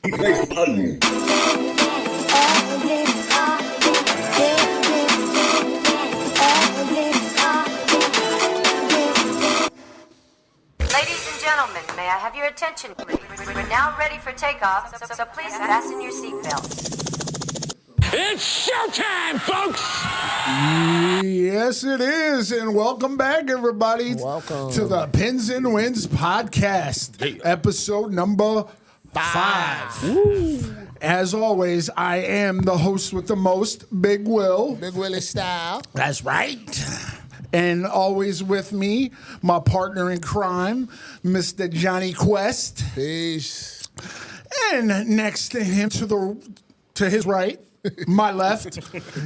button. Ladies and gentlemen, may I have your attention, please? We're now ready for takeoff, so please fasten your seatbelts. It's showtime, folks! Yes, it is. And welcome back, everybody, to the Pins and Wins podcast, episode number 5. As always, I am the host with the most, Big Will. Big Willie style. That's right. And always with me, my partner in crime, Mr. Johnny Quest. Peace. And next to him, to his right, my left,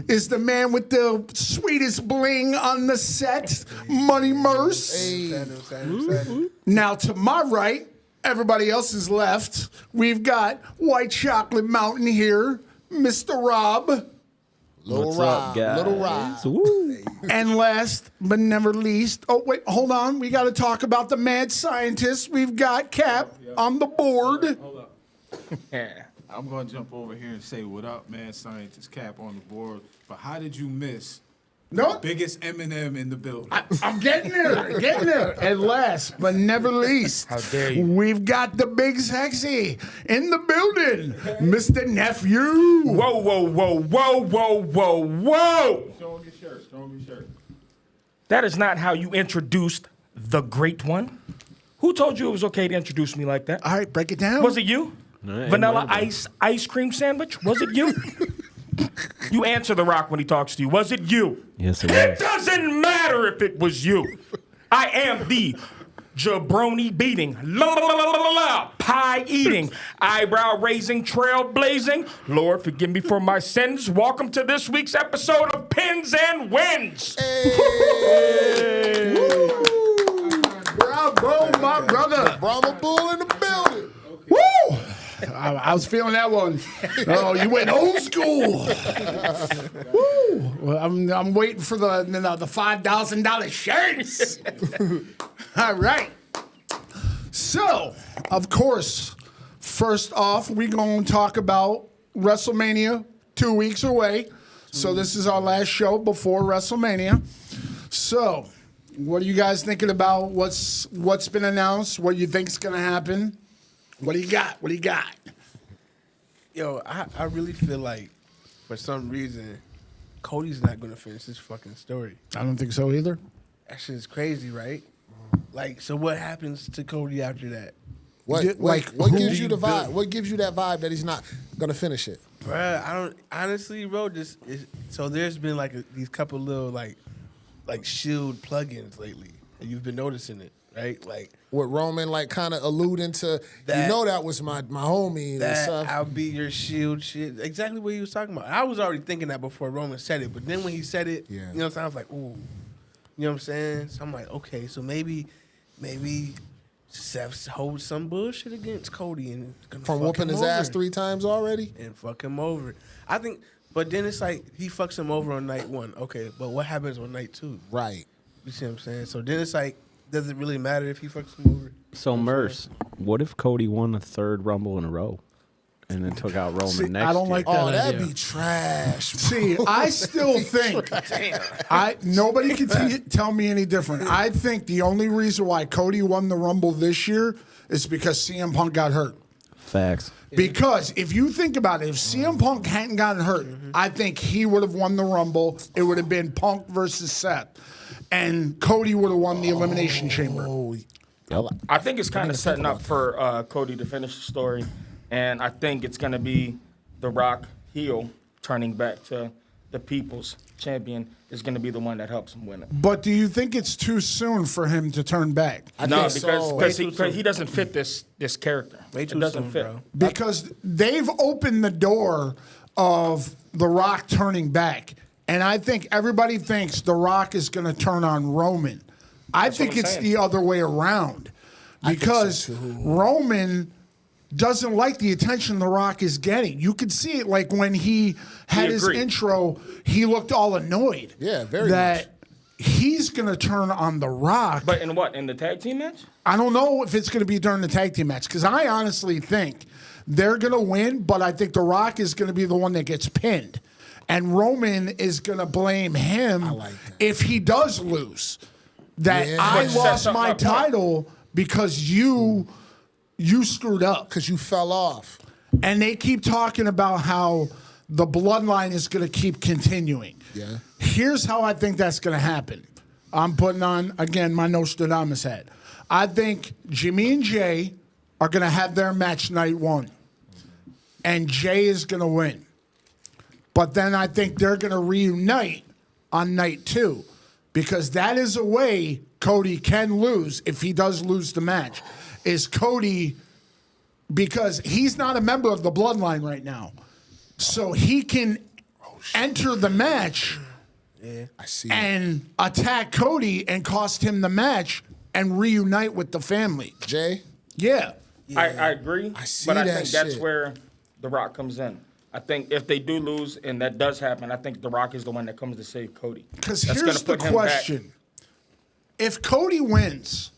is the man with the sweetest bling on the set, Money Merce. Hey. Now to my right, everybody else's left, we've got White Chocolate Mountain here, Mr. Rob. Little Rob. Little Rob. And last but never least, oh wait, hold on, we got to talk about the mad scientist. We've got Cap on the board. Hold up. I'm going to jump over here and say, what up, man? Scientist Cap on the board. But how did you miss the biggest M&M in the building? I'm getting there. And last but never least, How dare you? we've got the big sexy in the building, Mr. Nephew. Whoa. Show him your shirt. That is not how you introduced the great one. Who told you it was okay to introduce me like that? All right, break it down. Was it you? Vanilla ice cream sandwich? Was it you? You answer The Rock when he talks to you. Was it you? Yes, it It was. doesn't matter if it was you. I am the jabroni beating, pie eating, eyebrow raising, trail blazing. Lord, forgive me for my sins. Welcome to this week's episode of Pins and Wins. Bravo, my brother. Brahma Bull in the building. Woo! I was feeling that one. Oh, you went old school. Woo! Well, I'm waiting for the $5,000 shirts. All right. So, of course, first off, we're going to talk about WrestleMania 2 weeks away. So this is our last show before WrestleMania. So, what are you guys thinking about? What's been announced? What do you think's going to happen? What do you got? Yo, I really feel like, for some reason, Cody's not going to finish this fucking story. I don't think so either. That shit's crazy, right? Like, so what happens to Cody after that? What who gives do you the you vibe? build? What gives you that vibe that he's not gonna finish it? Bruh, I don't, honestly, bro, so there's been like these couple little like Shield plugins lately, and you've been noticing it, right? Like, With Roman like kind of alluding to, That- that was my homie and that stuff. I'll be your shield shit. Exactly what he was talking about. I was already thinking that before Roman said it, but then when he said it, Yeah. you know what I'm saying? I was like, ooh. You know what I'm saying? So I'm like, okay, so maybe Seth holds some bullshit against Cody and gonna From fuck whooping him his over ass 3 times already. and fuck him over. I think, but then it's like he fucks him over on night 1. Okay, but what happens on night 2? Right. You see what I'm saying? So then it's like, does it really matter if he fucks him over? So, Merce, what if Cody won a 3rd Rumble in a row and then took out Roman See, next I don't year? like that Oh, that'd idea. be trash. See, I still think nobody can tell me any different. I think the only reason why Cody won the Rumble this year is because CM Punk got hurt. Facts. Because if you think about it, if CM Punk hadn't gotten hurt, I think he would have won the Rumble. It would have been Punk versus Seth. And Cody would have won the Elimination Chamber. I think it's kind of setting up for Cody to finish the story, and I think it's going to be The Rock heel turning back to the People's Champion is going to be the one that helps him win it. But do you think it's too soon for him to turn back? No, think because so. he doesn't fit this character. Way too it doesn't soon, fit. bro. Because they've opened the door of The Rock turning back. And I think everybody thinks The Rock is going to turn on Roman. I think what I'm it's saying. the other way around. Because Roman doesn't like the attention The Rock is getting. You could see it like when he had his agreed. intro, he looked all annoyed. Yeah, very That he's going to turn on The Rock. But in what? In the tag team match? I don't know if it's going to be during the tag team match because I honestly think they're going to win, but I think The Rock is going to be the one that gets pinned. And Roman is going to blame him if he does lose. That I lost my title because you screwed up. Because you fell off. And they keep talking about how the bloodline is going to keep continuing. Yeah. Here's how I think that's going to happen. I'm putting on, again, my Nostradamus hat. I think Jimmy and Jay are going to have their match night 1. And Jay is going to win. But then I think they're going to reunite on night 2. Because that is a way Cody can lose if he does lose the match. Is Cody, because he's not a member of the bloodline right now. So he can enter the match and attack Cody and cost him the match and reunite with the family. Jay? Yeah. I agree, I see but I that think that's shit. where The Rock comes in. I think if they do lose, and that does happen, I think The Rock is the one that comes to save Cody. Because That's here's gonna the put him back. question. If Cody wins,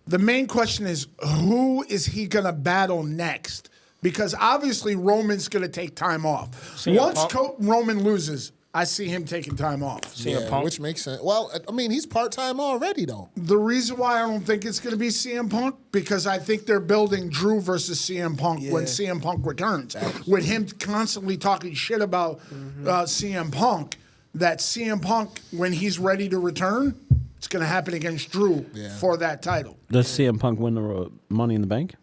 the main question is, who is he going to battle next? Because obviously Roman's going to take time off. CM Once Punk? Roman loses, I see him taking time off. CM Punk? Which makes sense. Well, I mean, he's part-time already, though. The reason why I don't think it's going to be CM Punk, because I think they're building Drew versus CM Punk when CM Punk returns. With him constantly talking shit about CM Punk, that CM Punk, when he's ready to return, it's going to happen against Drew for that title. Does CM Punk win the Money in the Bank?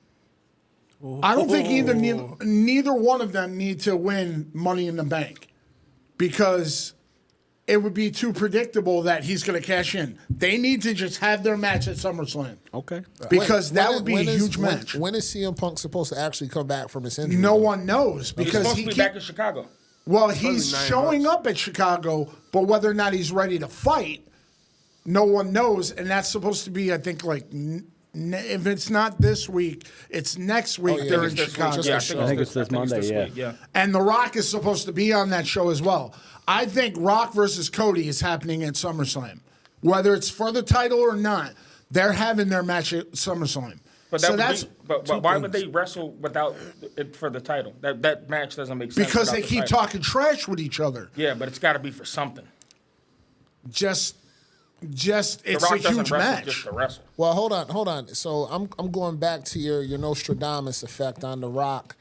I don't think neither one of them need to win Money in the Bank because it would be too predictable that he's going to cash in. They need to just have their match at SummerSlam. Okay. Because that would be a huge match. When is CM Punk supposed to actually come back from his injury? No one knows He's because supposed to be back in Chicago. Well, he's showing up at Chicago, but whether or not he's ready to fight, no one knows. And that's supposed to be, I think, like if it's not this week, it's next week. They're in Chicago. Yeah, I think it's this Monday, yeah. And The Rock is supposed to be on that show as well. I think Rock versus Cody is happening at SummerSlam. Whether it's for the title or not, they're having their match at SummerSlam. But but why would they wrestle without it for the title? That match doesn't make sense. Because they without the keep title. talking trash with each other. Yeah, but it's got to be for something. Just The it's Rock a doesn't huge wrestle match. just to wrestle. Well, hold on. So I'm going back to your Nostradamus effect on The Rock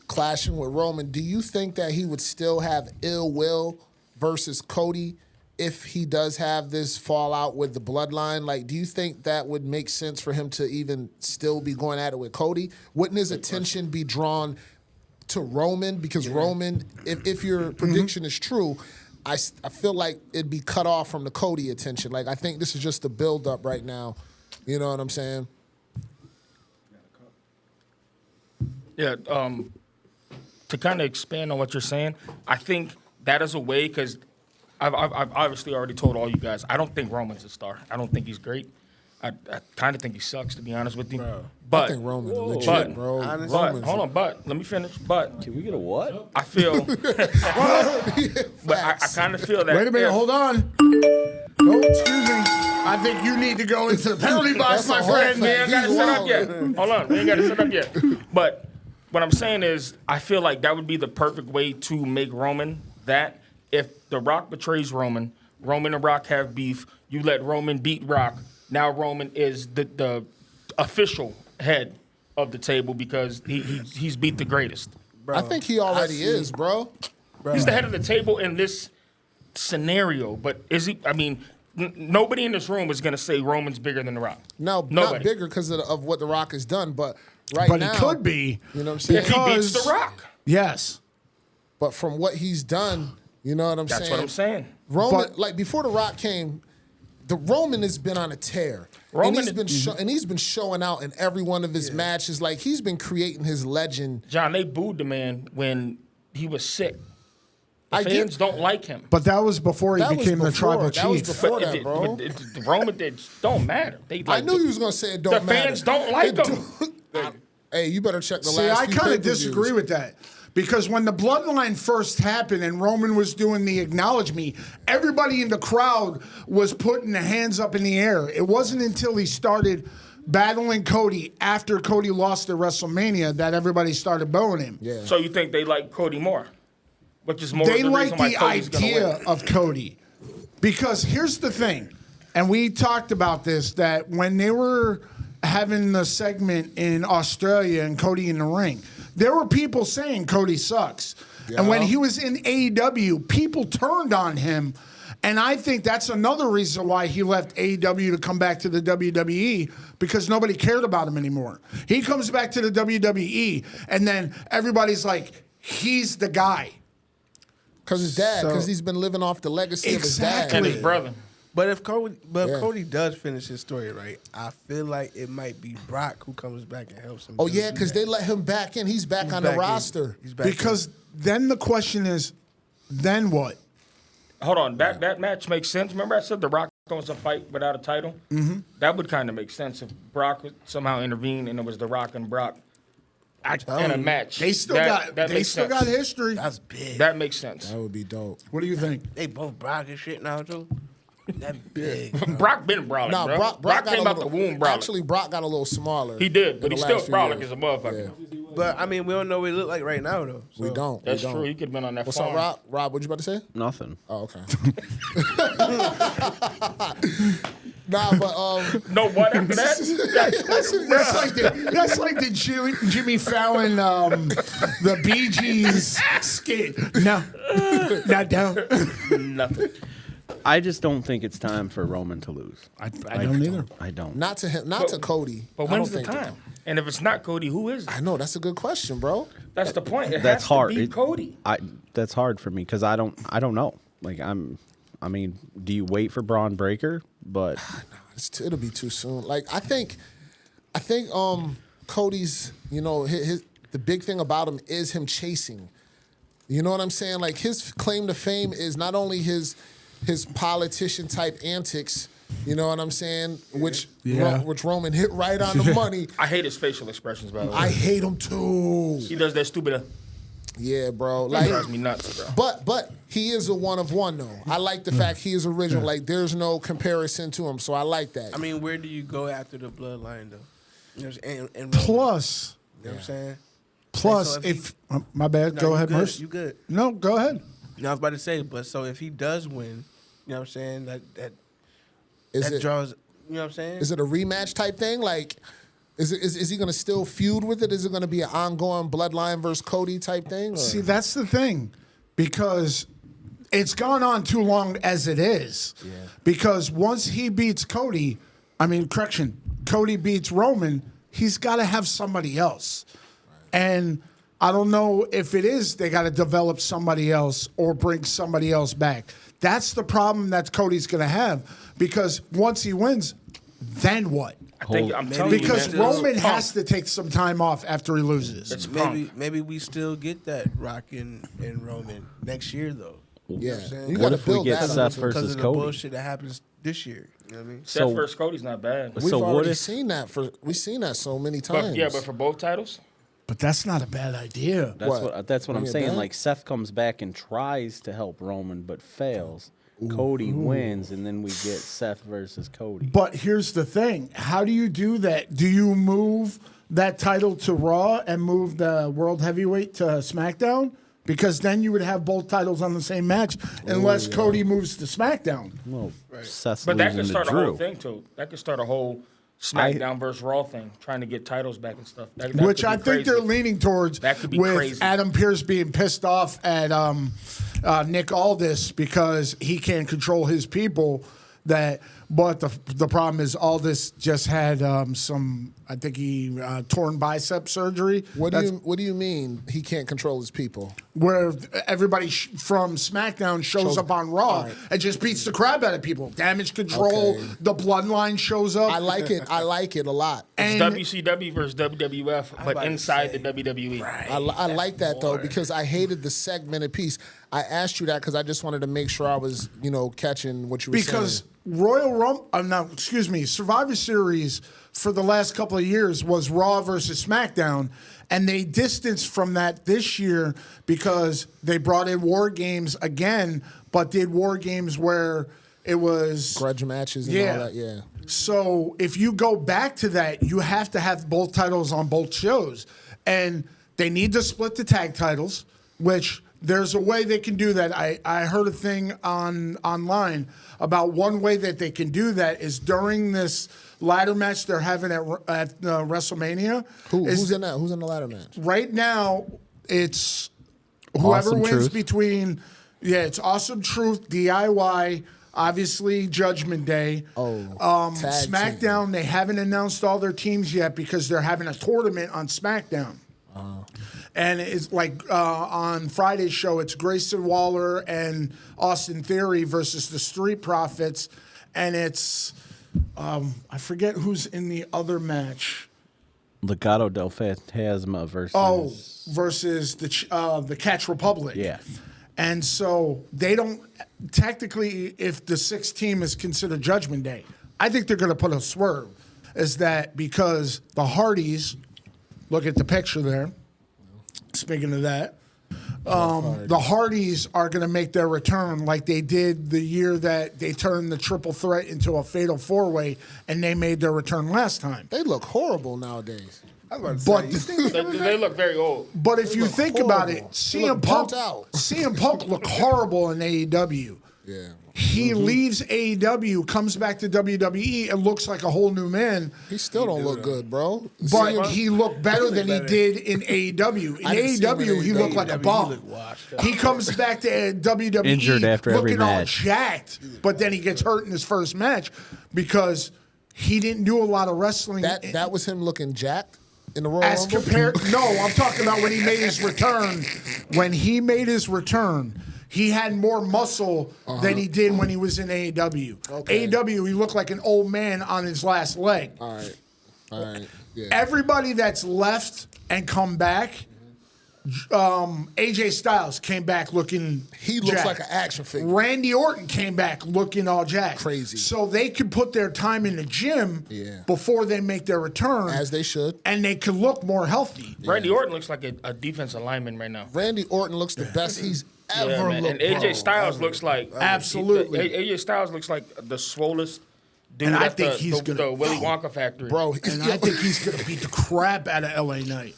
clashing with Roman. Do you think that he would still have ill will versus Cody if he does have this fallout with the bloodline? Like, do you think that would make sense for him to even still be going at it with Cody? Wouldn't his attention be drawn to Roman? Because Roman, if your prediction is true, I feel like it'd be cut off from the Cody attention. Like, I think this is just the build-up right now. You know what I'm saying? Yeah, to kind of expand on what you're saying, I think that is a way, because I've obviously already told all you guys, I don't think Roman's a star. I don't think he's great. I kind of think he sucks, to be honest with you. But I think Roman's legit, bro. hold on, but let me finish. But Can we get a what? I feel, but I kind of feel that. Wait a minute, if- hold on. Oh, excuse me. I think you need to go into the penalty box, That's my a whole friend. We ain't got to He's set up wild. yet. Hold on, we ain't got to set up yet. But what I'm saying is, I feel like that would be the perfect way to make Roman that. If The Rock betrays Roman, Roman and Rock have beef, you let Roman beat Rock. Now Roman is the official head of the table because he's beat the greatest. I think he already is, bro. He's the head of the table in this scenario, but is he? I mean, nobody in this room is going to say Roman's bigger than The Rock. No, Nobody. not bigger because of what The Rock has done, but right But now. he could be. You know what I'm saying? If he beats Because- The Rock. Yes. But from what he's done, you know what I'm saying? That's what I'm saying. Roman, But- like before The Rock came, the Roman has been on a tear. Roman and he's been showing out in every one of his matches. Like, he's been creating his legend. John, they booed the man when he was sick. The I get- fans don't like him. But that was before he That was became the before. tribal That was chief. before. that, bro. The Roman did don't matter. They I like knew you was going to say it don't the matter. fans don't like It him. Hey, you better check the See, last I few kind of pay-per-views. disagree with that. Because when the bloodline first happened and Roman was doing the acknowledge me, everybody in the crowd was putting their hands up in the air. It wasn't until he started battling Cody after Cody lost at WrestleMania that everybody started booing him. Yeah. So you think they like Cody more? Which is more They the like reason why the Cody's gonna idea win. of Cody. Because here's the thing, and we talked about this, that when they were having the segment in Australia and Cody in the ring, there were people saying Cody sucks. And when he was in AEW, people turned on him. And I think that's another reason why he left AEW to come back to the WWE, because nobody cared about him anymore. He comes back to the WWE, and then everybody's like, he's the guy. Because his dad, because So- he's been living off the legacy of his dad. And his brother. But if Cody, Yeah. Cody does finish his story right, I feel like it might be Brock who comes back and helps him. Oh, yeah, because they let him back in. He's back on the roster. He's back Because then the question is, then what? Hold on, that match makes sense. Remember I said The Rock wants to fight without a title? Mm-hmm. That would kind of make sense if Brock would somehow intervene and it was The Rock and Brock in a match. They still That makes sense. got history. That's big. That makes sense. That would be dope. What do you think? They both Brock and shit now too. That big. Brock been brawling, Nah, bro. Brock got came a out the little, womb brawling. Actually, Brock got a little smaller. He did, but in he's the still last few brawling years. as a motherfucker. But I mean, we don't know what he look like right now though. So. We don't. That's we don't. true. He could have been on that What's farm. up, Rob? Rob, what you about to say? Nothing. Oh, okay. Nah, but No, what after that? That's like the Jimmy Fallon, the Bee Gees skit. No, not down. Nothing. I just don't think it's time for Roman to lose. I don't either. I don't. not to him, not to Cody. But I when's don't the think time? And if it's not Cody, who is it? I know that's a good question, bro. That's the point. It That's has hard. to be It- Cody. That's hard for me because I don't know. Like I mean, do you wait for Braun Breaker? But It'll be too soon. Like I think Cody's, you know, his the big thing about him is him chasing. You know what I'm saying? Like his claim to fame is not only his politician type antics. You know what I'm saying? Which Roman hit right on the money. I hate his facial expressions, by the way. I hate him too. He does that stupid. Yeah, bro. It Like, drives me nuts, bro. but he is a one of one though. I like the fact he is original. Like there's no comparison to him, so I like that. I mean, where do you go after the bloodline though? You know what I'm saying? And Plus, you know what I'm saying? plus, So if if my bad, No, go you ahead, good, Merce. You good? No, go ahead. No, I was about to say, but so if he does win, you know what I'm saying? That is it draws. You know what I'm saying? is it a rematch type thing? Like, is he gonna still feud with it? Is it gonna be an ongoing bloodline versus Cody type thing? Or? See, that's the thing, because it's gone on too long as it is. Yeah. Because once he beats Cody, Cody beats Roman, he's got to have somebody else. Right. And I don't know if it is they got to develop somebody else or bring somebody else back. That's the problem that Cody's going to have, because once he wins, then what? I'm telling you, Because man, Roman it's has to take some time off after he loses. It's punk. maybe we still get that Rock and Roman next year though. Yeah, I'm saying? you What gotta if we build get that Seth up. versus Because of the Cody? bullshit that happens this year. You know what I mean? Seth So- versus Cody's not bad. We've So what already if- seen that we've seen that so many times. But for both titles, But that's not a bad idea. That's what I'm Bring it saying. back? Like Seth comes back and tries to help Roman but fails. Cody wins, and then we get Seth versus Cody. But here's the thing. How do you do that? Do you move that title to Raw and move the World Heavyweight to SmackDown? Because then you would have both titles on the same match, unless Cody moves to SmackDown. Well, Seth's but that losing could to start a Drew. whole thing too. That could start a whole SmackDown versus Raw thing, trying to get titles back and stuff. That Which could be I think crazy. they're leaning towards, That could be with crazy. Adam Pearce being pissed off at Nick Aldis because he can't control his people. But the problem is Aldis just had some, I think he torn bicep surgery. What do you mean he can't control his people? Where everybody from SmackDown shows up on Raw right. and just beats the crap out of people. Damage control, Okay. the bloodline shows up. I like it. I like it a lot. It's and- WCW versus WWF, but about to inside say, the WWE. I like that though, because I hated the segmented piece. I asked you that because I just wanted to make sure I was, catching what you were Because saying. Survivor Series for the last couple of years was Raw versus SmackDown, and they distanced from that this year because they brought in War Games again, but did War Games where It was grudge matches and all that. Yeah. So if you go back to that, you have to have both titles on both shows. And they need to split the tag titles, which there's a way they can do that. I heard a thing online about one way that they can do that is during this ladder match they're having at WrestleMania. Who's in that? Who's in the ladder match? Right now, it's whoever Awesome wins Truth. between, it's Awesome Truth, DIY, obviously Judgment Day. Tag SmackDown, team. they haven't announced all their teams yet because they're having a tournament on SmackDown. And it's like on Friday's show, it's Grayson Waller and Austin Theory versus the Street Profits. And it's, I forget who's in the other match. Legado del Fantasma versus the Catch Republic. Yeah. And so they don't technically, if the sixth team is considered Judgment Day, I think they're going to put a swerve. Is that because the Hardys, look at the picture there. Speaking of that, the Hardys are going to make their return like they did the year that they turned the triple threat into a fatal four-way, and they made their return last time. They look horrible nowadays. But They look very old. But if you think about it, horrible. CM Punk looked horrible in AEW. Yeah. He leaves AEW, comes back to WWE, and looks like a whole new man. He still don't look good, bro. But he looked better than he did in AEW. In I didn't see him in AEW, he looked AEW. like a bum. He comes back to WWE Injured after every looking all match. jacked, but then he gets hurt in his first match because he didn't do a lot of wrestling. That was him looking jacked in the Royal As Rumble? compared, no, I'm talking about when he made his return. When he made his return, he had more muscle than he did when he was in AEW. Okay. AEW, he looked like an old man on his last leg. All right. Yeah. Everybody that's left and come back, AJ Styles came back looking He looks jacked. like an action figure. Randy Orton came back looking all jacked. Crazy. So they could put their time in the gym before they make their return. As they should. And they could look more healthy. Randy Orton looks like a defensive lineman right now. Randy Orton looks the best he's ever Man. looked. And AJ bro. Styles looks like Absolutely. AJ Styles looks like the swollest dude And I at think the, he's the, gonna- the Willy Wonka factory. Bro, And I think he's going to beat the crap out of LA Knight.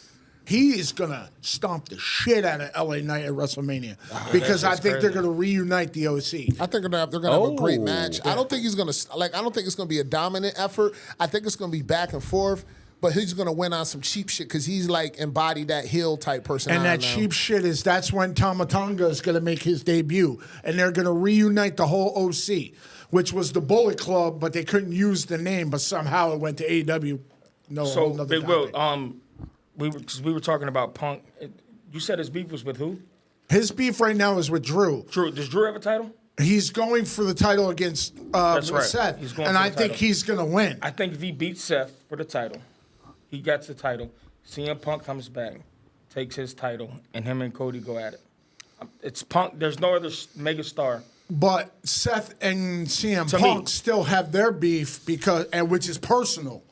He is going to stomp the shit out of LA Knight at WrestleMania because I think they're going to reunite the OC. I think they're gonna have a great Oh. match. I don't think he's gonna I don't think it's gonna be a dominant effort. I think it's gonna be back and forth. But he's gonna win on some cheap shit because he's like embodied that heel type personality. And that cheap shit that's when Tama Tonga is going to make his debut. And they're going to reunite the whole OC, which was the Bullet Club, but they couldn't use the name, but somehow it went to AEW. No, So whole nother Big Will, topic. we were talking about Punk. You said his beef was with who? His beef right now is with Drew. Drew. Does Drew have a title? He's going for the title against That's right. Seth. He's going And for I the think title. he's going to win. I think if he beats Seth for the title, he gets the title. CM Punk comes back, takes his title, and him and Cody go at it. It's Punk. There's no other mega star. But Seth and CM To Punk me. still have their beef which is personal.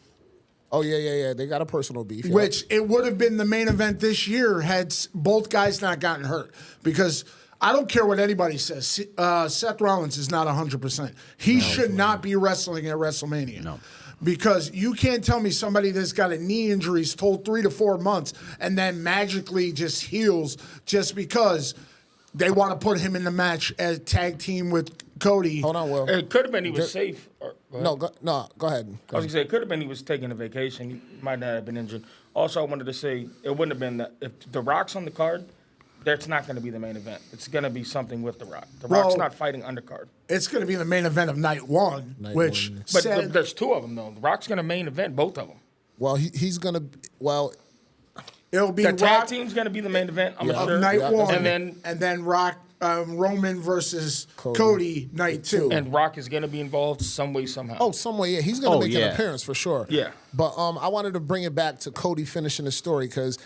Oh yeah. They got a personal beef. yeah. Which it would have been the main event this year had both guys not gotten hurt. Because I don't care what anybody says. Seth Rollins is not 100%. He should not be wrestling at WrestleMania. No. Because you can't tell me somebody that's got a knee injury is told 3 to 4 months and then magically just heals just because they want to put him in the match as tag team with Cody. Hold on, Will. It could have been he was safe. Go ahead. Go ahead. I was gonna say it could have been he was taking a vacation. He might not have been injured. Also, I wanted to say it wouldn't have been that if The Rock's on the card. That's not going to be the main event. It's going to be something with The Rock. The Rock's not fighting undercard. It's going to be the main event of night one, which But said, there's two of them though. The Rock's going to main event both of them. Well, he's gonna. Well, it'll be The Rock tag team's going to be the main event. I'm of sure. night Yeah, one, and then Rock Roman versus Cody night two. and Rock is going to be involved some way somehow. oh, some way, yeah, he's gonna Oh, make an yeah. appearance for sure. Yeah. But I wanted to bring it back to Cody finishing the story because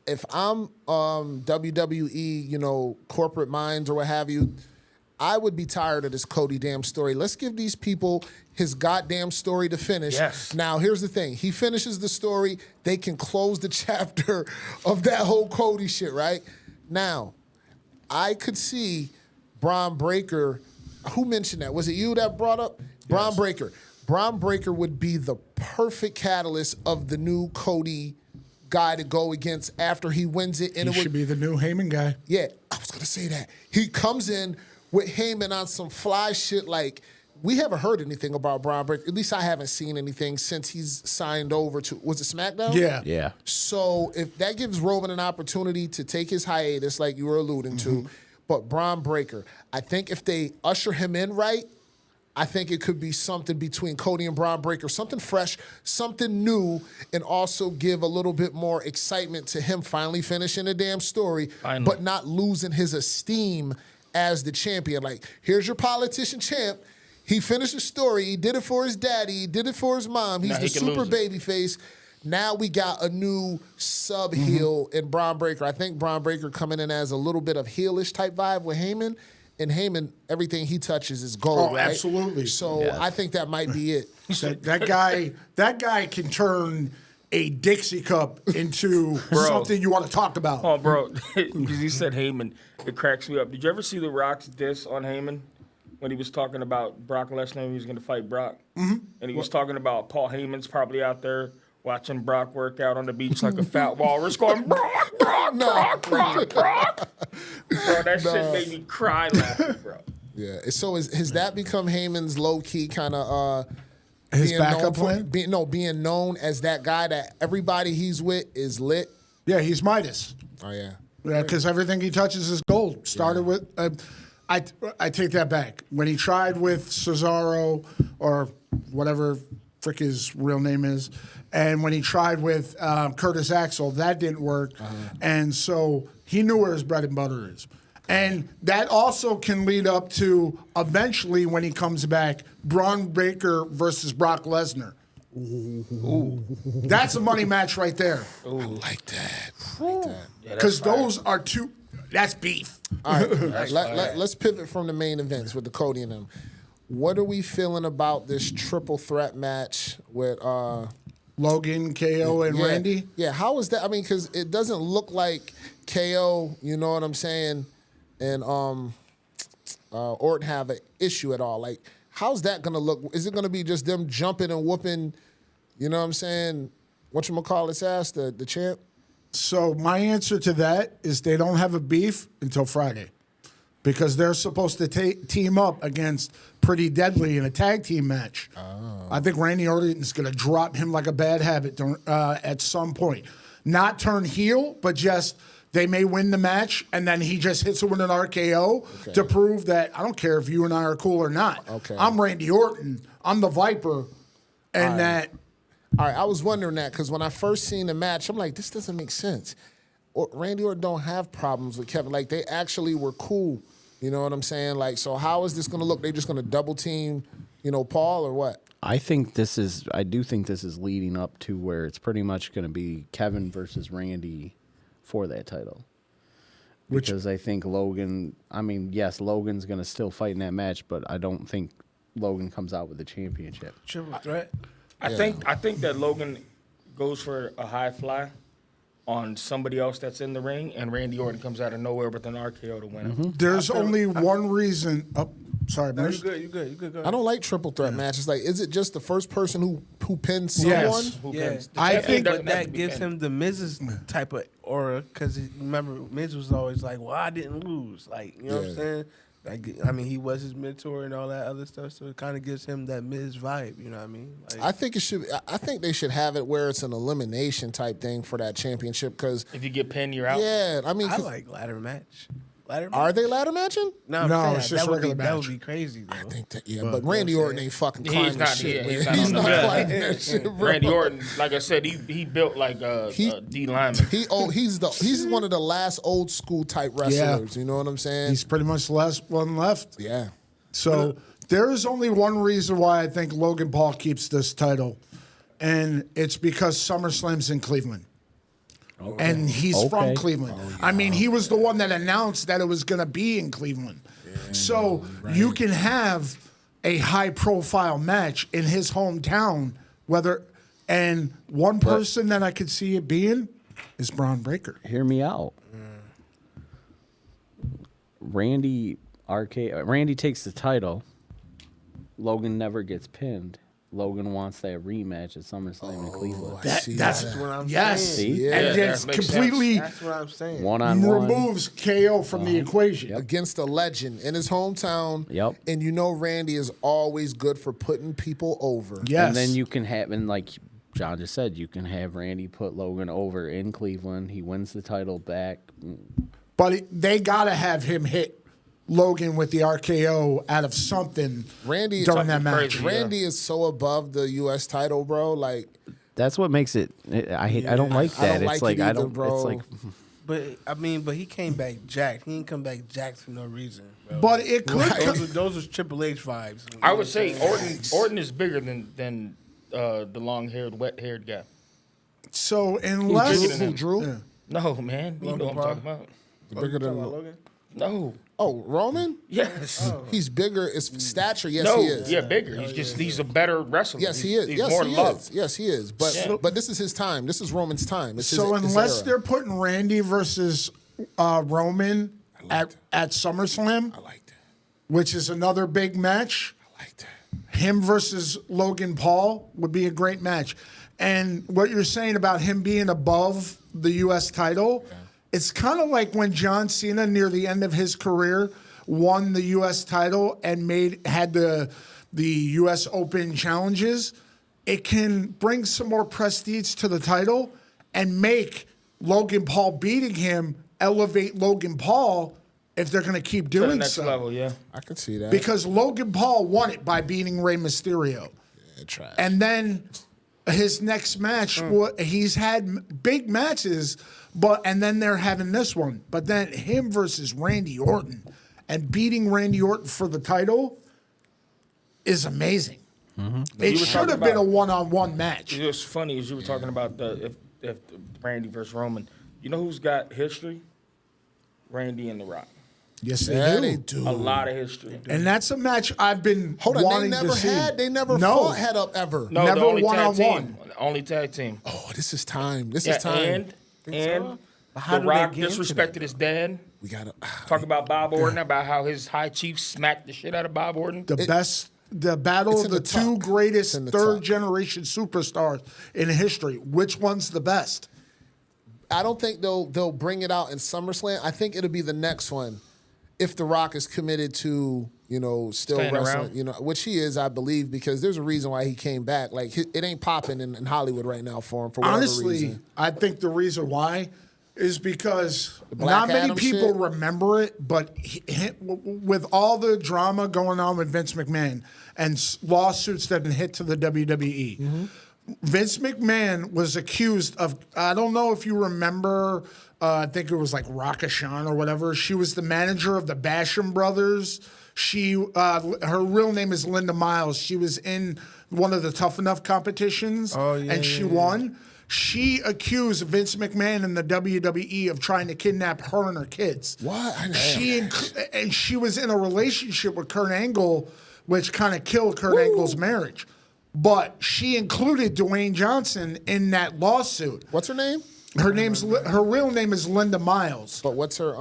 if I'm WWE, corporate minds or what have you, I would be tired of this Cody damn story. Let's give these people his goddamn story to finish. Yes. Now, here's the thing. He finishes the story. They can close the chapter of that whole Cody shit, right? Now, I could see Braun Breaker who mentioned that? Was it you that brought up Braun Breaker? Braun Breaker would be the perfect catalyst of the new Cody guy to go against after he wins it. And He should be the new Heyman guy. yeah, I was gonna say that. He comes in with Heyman on some fly shit. Like, we haven't heard anything about Braun Breaker. At least I haven't seen anything since he's signed over to, was it SmackDown? Yeah. Yeah. So if that gives Roman an opportunity to take his hiatus, like you were alluding to, but Braun Breaker, I think if they usher him in right, I think it could be something between Cody and Braun Breaker, something fresh, something new, and also give a little bit more excitement to him finally finishing the damn story, but not losing his esteem as the champion. Like, here's your politician champ. He finished the story. He did it for his daddy. He did it for his mom. He's the super baby face. Now we got a new sub-heel in Braun Breaker. I think Braun Breaker coming in as a little bit of heelish type vibe with Heyman. And Heyman, everything he touches is gold, right? Absolutely. So I think that might be it. That guy can turn a Dixie cup into something you want to talk about. Oh, bro, because you said Heyman, it cracks me up. Did you ever see The Rock's diss on Heyman when he was talking about Brock Lesnar when he was going to fight Brock? Mm-hmm. And he was talking about Paul Heyman's probably out there watching Brock work out on the beach like a fat walrus going, Brock. Bro, that shit made me cry laughing, bro. Yeah. So has that become Heyman's low-key kind of His backup plan? being known as that guy that everybody he's with is lit? Yeah, he's Midas. Oh, yeah. Yeah, because everything he touches is gold. Started with, I take that back. When he tried with Cesaro or whatever frick his real name is, and when he tried with Curtis Axel, that didn't work. And so he knew where his bread and butter is. And that also can lead up to eventually when he comes back, Braun Breaker versus Brock Lesnar. Ooh. That's a money match right there. Ooh. I like that. Because those are two. That's beef. All right, let's pivot from the main events with the Cody and them. What are we feeling about this triple threat match with Logan, KO, and Randy? Yeah, how is that? I mean, because it doesn't look like KO, you know what I'm saying, and Orton have an issue at all. Like, how's that going to look? Is it going to be just them jumping and whooping, you know what I'm saying, whatchamacallit's ass, the champ? So my answer to that is they don't have a beef until Friday because they're supposed to team up against Pretty Deadly in a tag team match. I think Randy Orton is going to drop him like a bad habit at some point. Not turn heel, but just they may win the match, and then he just hits him with an RKO to prove that I don't care if you and I are cool or not. Okay. I'm Randy Orton. I'm the Viper. And that... All right, I was wondering that because when I first seen the match, I'm like, this doesn't make sense. Randy Orton don't have problems with Kevin. Like, they actually were cool. You know what I'm saying? Like, so how is this going to look? They just going to double team, Paul or what? I do think this is leading up to where it's pretty much going to be Kevin versus Randy for that title. Because I think Logan, yes, Logan's going to still fight in that match, but I don't think Logan comes out with the championship. Triple threat. I think that Logan goes for a high fly on somebody else that's in the ring, and Randy Orton comes out of nowhere with an RKO to win him. There's only one reason. Oh, sorry, No, Moose. you good. Go ahead. I don't like triple threat matches. Like, is it just the first person who pins someone? Yes. Yeah, I think but that gives him the Miz's type of aura because remember Miz was always like, "Well, I didn't lose," like you know what I'm saying. Like, he was his mentor and all that other stuff, so it kind of gives him that Miz vibe. You know what I mean? Like, I think they should have it where it's an elimination type thing for that championship because If you get pinned, you're out. yeah, I mean, I like ladder match. Are they ladder matching? No, No, it's just regular that match. would be crazy though. I think that, but Randy Orton ain't fucking climbing not- shit. yeah, man. he's not on the climbing that shit, bro. Randy Orton, like I said, he built like a D lineman. He's one of the last old school type wrestlers. You know what I'm saying? He's pretty much the last one left. yeah. So there is only one reason why I think Logan Paul keeps this title, and it's because SummerSlam's in Cleveland. And he's from Cleveland. I mean, he was the one that announced that it was going to be in Cleveland. So you can have a high-profile match in his hometown, and one person that I could see it being is Braun Breaker. Hear me out. Randy, Randy takes the title. Logan never gets pinned. Logan wants that rematch at SummerSlam in Cleveland. That's what I'm yes. saying. See? And Yeah, it's that makes completely That's what I'm saying. One-on-one. removes KO from the equation. Against a legend in his hometown. Yep. And you know Randy is always good for putting people over. Yes. And then you can have, and like John just said, you can have Randy put Logan over in Cleveland. He wins the title back. But they got to have him hit Logan with the RKO out of something Randy during that match. crazy. Randy is so above the U.S. title, bro. Like, That's what makes it. I don't like that. I don't it's like like it I either, don't. bro. It's like But he came back jacked. He didn't come back jacked for no reason. Bro. But it could Those was Triple H vibes. I would say Orton is bigger than the long-haired, wet-haired guy. so unless Drew? No, man. You know what I'm talking about. Bigger than Logan? No. Oh, Roman? Yes. He's bigger. It's stature. Yes, No. he is. Yeah, bigger. He's a better wrestler. Yes, he is. He's Yes, more he loved. is. Yes, he is. But this is his time. This is Roman's time. It's so his unless era. they're putting Randy versus Roman at SummerSlam, I like that. which is another big match, I like that. him versus Logan Paul would be a great match. And what you're saying about him being above the U.S. title, it's kind of like when John Cena, near the end of his career, won the U.S. title and had the U.S. Open challenges. It can bring some more prestige to the title and make Logan Paul beating him elevate Logan Paul if they're going to keep To the doing next so. level, yeah. I can see that. Because Logan Paul won it by beating Rey Mysterio. Yeah, trash. And then his next match, he's had big matches, and then they're having this one. But then him versus Randy Orton and beating Randy Orton for the title is amazing. It You were should talking have been a about- one-on-one match. It was funny as you were talking about if Randy versus Roman. You know who's got history? Randy and The Rock. Yes, Yeah, they they do. do. A lot of history. And that's a match I've been Hold on, they wanting never to see. they never No. fought head up ever. No, Never the only one-on-one. tag team. The only tag team. Oh, this is time. This Yeah, is time. and how The do they Rock get into disrespected his dad. We gotta. Talk about Bob Orton, about how his high chief smacked the shit out of Bob Orton. The battle it's of in the the two tuck. greatest It's in the third tuck. generation superstars in history. Which one's the best? I don't think they'll bring it out in SummerSlam. I think it'll be the next one, if The Rock is committed to still Staying wrestling, around. which he is, I believe, because there's a reason why he came back. Like it ain't popping in Hollywood right now for him for whatever Honestly, reason. I think the reason why is because Black not many Adam people shit? remember it, but with all the drama going on with Vince McMahon and lawsuits that have been hit to the WWE, Mm-hmm. Vince McMahon was accused of, I don't know if you remember, I think it was like Rakashan or whatever. She was the manager of the Basham brothers. Her real name is Linda Miles. She was in one of the Tough Enough competitions, and she won. She accused Vince McMahon and the WWE of trying to kidnap her and her kids. What? And she was in a relationship with Kurt Angle, which kind of killed Kurt Angle's marriage. But she included Dwayne Johnson in that lawsuit. What's her name? Her real name is Linda Miles. But what's her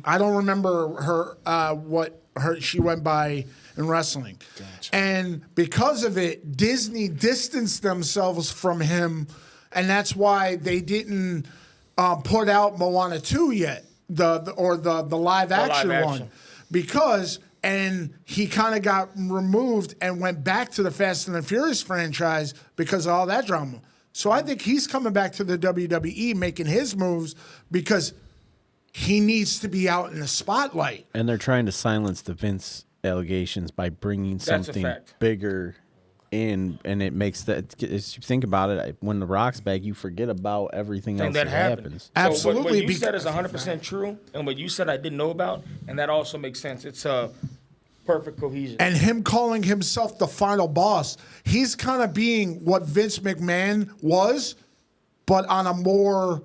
I don't remember her she went by in wrestling. Gotcha. And because of it, Disney distanced themselves from him, and that's why they didn't put out Moana 2 yet, the live action one, because. And he kind of got removed and went back to the Fast and the Furious franchise because of all that drama. So I think he's coming back to the WWE, making his moves because he needs to be out in the spotlight. And they're trying to silence the Vince allegations by bringing That's a something fact. bigger in, and it makes that. As you think about it, when The Rock's back, you forget about everything else That that happened. happens. So Absolutely, what you said is 100% true, and what you said I didn't know about, and that also makes sense. It's perfect cohesion. And him calling himself the final boss, he's kind of being what Vince McMahon was, but on a more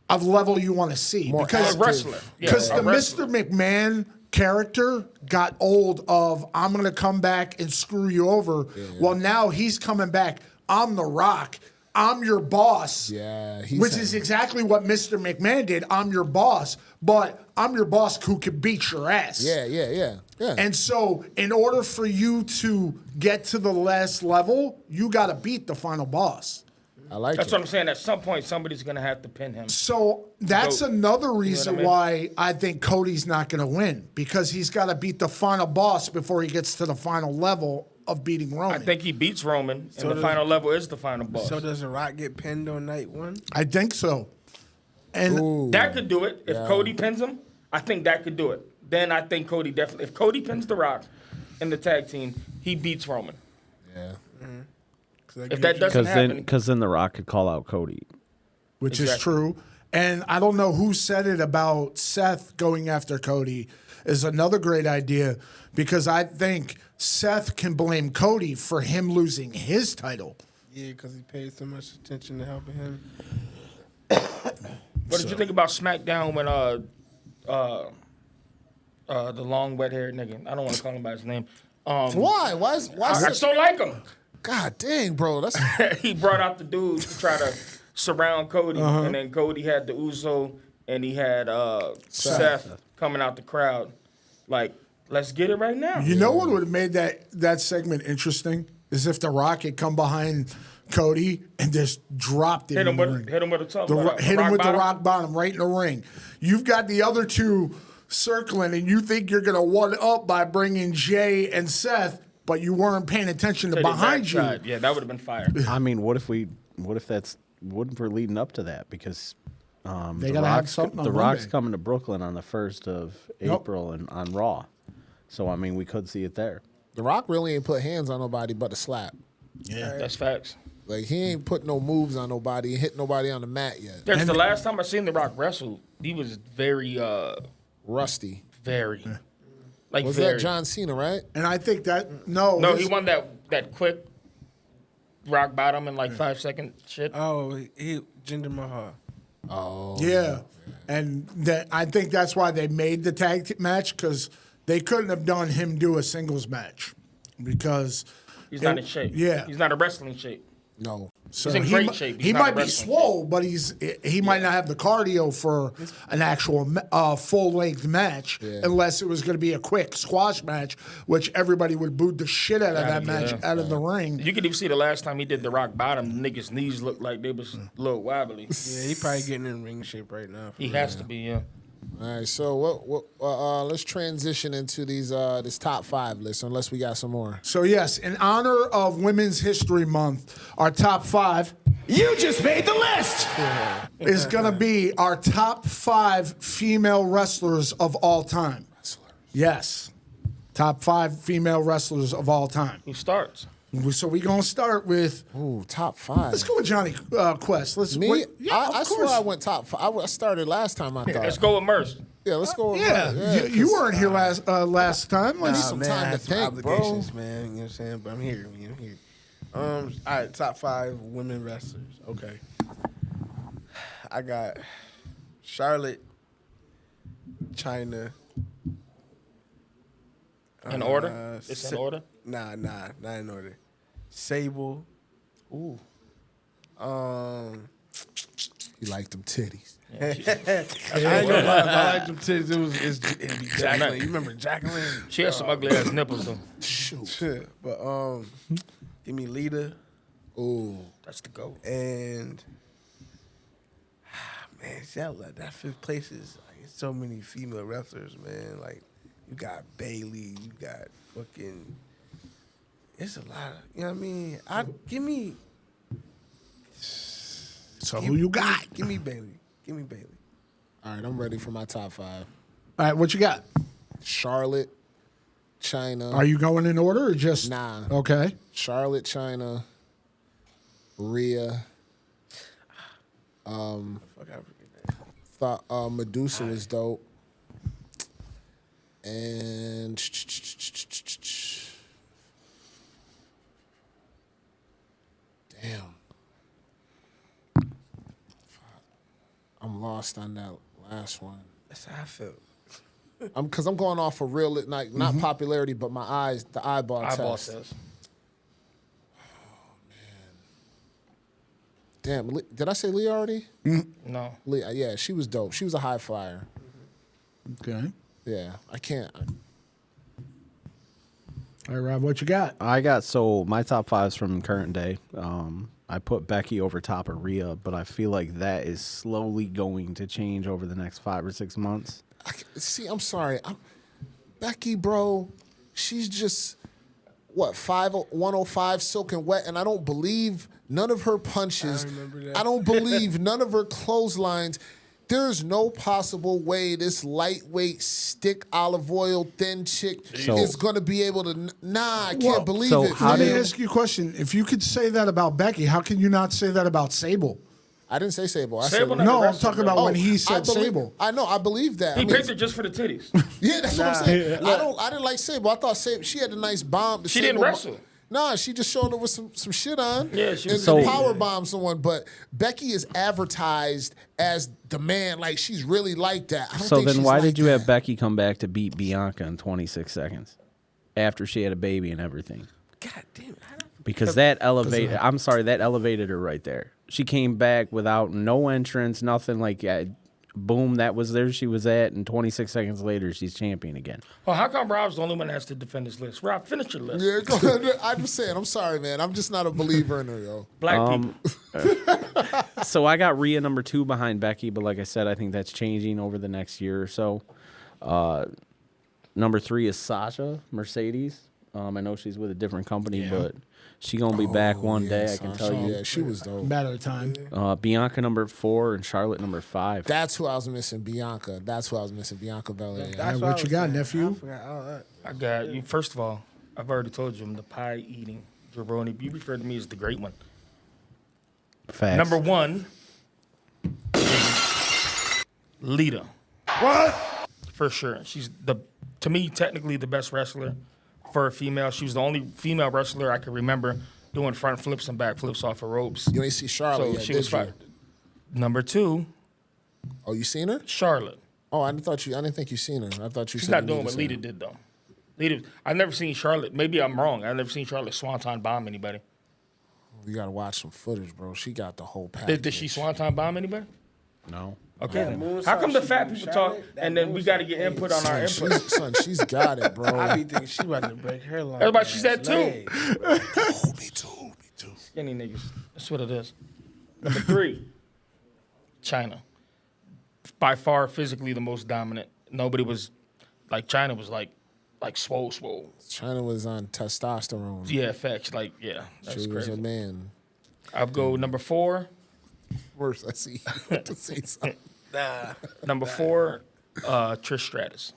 of level you want to see. More Because a wrestler. Yeah, Because a the wrestler. Mr. McMahon character got old of, I'm going to come back and screw you over. Well, now he's coming back. I'm The Rock. I'm your boss. Yeah, which is exactly what Mr. McMahon did. I'm your boss, but I'm your boss who can beat your ass. Yeah. And so, in order for you to get to the last level, you got to beat the final boss. I like That's it. what I'm saying. At some point, somebody's going to have to pin him. So that's another reason what I mean? why I think Cody's not going to win, because he's got to beat the final boss before he gets to the final level of beating Roman. I think he beats Roman, and the final level is the final boss. So does The Rock get pinned on night one? I think so. And That could do it. If Cody pins him, I think that could do it. Then I think Cody definitely. If Cody pins The Rock in the tag team, he beats Roman. Yeah. If that doesn't happen, Because then The Rock could call out Cody. which is true. And I don't know who said it about Seth going after Cody is another great idea, because I think Seth can blame Cody for him losing his title. Yeah, because he paid so much attention to helping him. what did you think about SmackDown when the long wet haired nigga? I don't want to call him by his name. Why? Why? I just don't like him. God dang, bro. That's He brought out the dudes to try to surround Cody, and then Cody had the Uso, and he had Seth coming out the crowd. Like, let's get it right now. You know what would have made that segment interesting is if The Rock had come behind Cody and just dropped it Hit in him the with ring. hit him with a tough. Hit him with the rock bottom right in the ring. You've got the other two circling, and you think you're going to one up by bringing Jay and Seth, but you weren't paying attention to behind you. Yeah, that would have been fire. I mean, what if we're leading up to that? Because They gotta have something on The Rock's Monday. coming to Brooklyn on the 1st of April and on Raw. So, I mean, we could see it there. The Rock really ain't put hands on nobody but a slap. Yeah. That's facts. Like, he ain't put no moves on nobody, hit nobody on the mat yet. That's the last time I seen The Rock wrestle. He was very, Rusty. like Was very. that John Cena, right? And I think that, no, He won that quick rock bottom in like 5 second shit. Oh, he Jinder Mahal. Oh. Yeah. And I think that's why they made the tag match, because they couldn't have done him do a singles match because He's not in shape. Yeah. He's not in wrestling shape. No. So He's in great shape. He's He not might in be wrestling swole, but he might not have the cardio for an actual full length match unless it was going to be a quick squash match, which everybody would boo the shit out of that match out of the ring. You could even see the last time he did the rock bottom, niggas' knees looked like they was a little wobbly. Yeah, he probably getting in ring shape right now. He has to be, yeah. All right, so let's transition into this top 5 list, unless we got some more. So yes, in honor of Women's History Month, our top 5 You just made the list! is going to be our top 5 female wrestlers of all time. Yes, top 5 female wrestlers of all time. Who starts? So we're going to start with, Ooh, top 5. let's go with Johnny Quest. Me? Yeah, I of swear course. I went top 5. I started last time, I thought. Let's go with Merce. Yeah, let's go with Yeah, mine. you weren't here last time. need Let's, some man, time I to had some think, bro. obligations, man. You know what I'm saying? But I'm here. All right, top 5 women wrestlers. Okay. I got Charlotte, China. In order? It's in order? Nah, not in order. Sable. Ooh. You like them titties. I ain't gonna lie. If I like them titties, it'd be Jacqueline. You remember Jacqueline? She has some ugly ass nipples though. Shit. But give me Lita Ooh. That's the goat. and man, see, that 5th place is like it's so many female wrestlers, man. Like you got Bayley, you got fucking. It's a lot of, you know what I mean. Give me. so who you got? Give me Bayley. Give me Bayley. All right, I'm ready for my top 5. All right, what you got? Charlotte, China. Are you going in order or just? Nah. Okay. Charlotte, China, Rhea. Fuck, I forget that. Thought Medusa was dope. And damn. I'm lost on that last one. That's how I felt. Because I'm going off of real, like not popularity, but my eyes, the eyeball Eyeball test. says. Damn, did I say Leah already? No. Leah, yeah, she was dope. She was a high flyer. Okay. Yeah, I can't. All right, Rob, what you got? So my top 5's from current day. I put Becky over top of Rhea, but I feel like that is slowly going to change over the next 5 or 6 months. See, I'm sorry. Becky, bro, she's just, 105 soaking wet, and I don't believe none of her punches. I don't believe none of her clotheslines. There's no possible way this lightweight stick olive oil thin chick is going to be able to. Nah, I can't believe it. Let me ask you a question. If you could say that about Becky, how can you not say that about Sable? I didn't say Sable. I Sable said never I'm talking about when he said Sable. I know. I believe that. He picked it just for the titties. Yeah, that's what I'm saying. I didn't like Sable. I thought Sable. She had a nice bomb. She didn't wrestle. Nah, she just showed up with some shit on. Yeah, she was and power bomb someone. But Becky is advertised as the man, like she's really like that. I don't So think then she's why like did you that. have Becky come back to beat Bianca in 26 seconds after she had a baby and everything? God damn it. Because that elevated. I'm sorry, that elevated her right there. She came back without no entrance, nothing like. Boom, that was there she was at, and 26 seconds later, she's champion again. Well, how come Rob's the only one that has to defend his list? Rob, finish your list. Yeah, go ahead. I'm just saying. I'm sorry, man. I'm just not a believer in her, yo. Black people. So I got Rhea number 2 behind Becky, but like I said, I think that's changing over the next year or so. Number 3 is Sasha Mercedes. I know she's with a different company, but she gonna be back one day. I can tell you. Yeah, she was dope. Matter of time. Bianca number 4 and Charlotte number 5. That's who I was missing, Bianca. That's who I was missing, Bianca Belair. All right, what you got, nephew? I forgot all that. I got you. First of all, I've already told you I'm the pie eating jabroni. You refer to me as the great one. Facts. Number 1, Lita. What? For sure. She's to me, technically the best wrestler for a female. She was the only female wrestler I can remember doing front flips and back flips off of ropes. You ain't see Charlotte So yet, she did was you? fine. Number 2, Oh, you seen her? Charlotte. Oh, I didn't think you seen her. I thought you She's said not you doing needed what to Lita see her. did though. Lita, I've never seen Charlotte. Maybe I'm wrong. I've never seen Charlotte swanton bomb anybody. You gotta watch some footage, bro. She got the whole package. Did she swanton bomb anybody? No. Okay. Yeah, then. moonsault, How come the she fat do people Charlotte, talk that and then we got to moonsault, get input on our input? She's got it, bro. I be thinking she about to break her line. Everybody, she said 2. Oh, me too. Skinny niggas. That's what it is. Number 3, China. By far, physically the most dominant. Nobody was like China was like swole. China was on testosterone. Yeah, facts. Like that's She was crazy. a man. I'll go number 4. Worse, I see. You to say something. Number 4, Trish Stratus.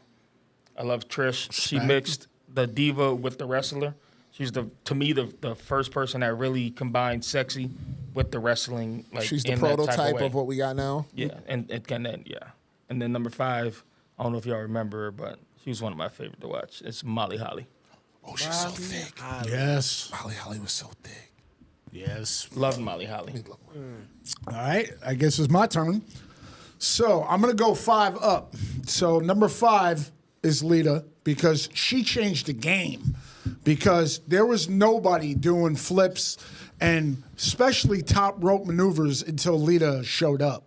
I love Trish. She mixed the diva with the wrestler. She's to me the first person that really combined sexy with the wrestling. Like She's the in that type prototype way. of what we got now. Yeah, and And then number 5, I don't know if y'all remember her, but she was one of my favorite to watch. It's Molly Holly. Oh, she's so thick. Yes. Holly was so thick. Yes. Love Molly Holly. All right, I guess it's my turn. So I'm going to go 5 up. So number 5 is Lita because she changed the game because there was nobody doing flips and especially top rope maneuvers until Lita showed up.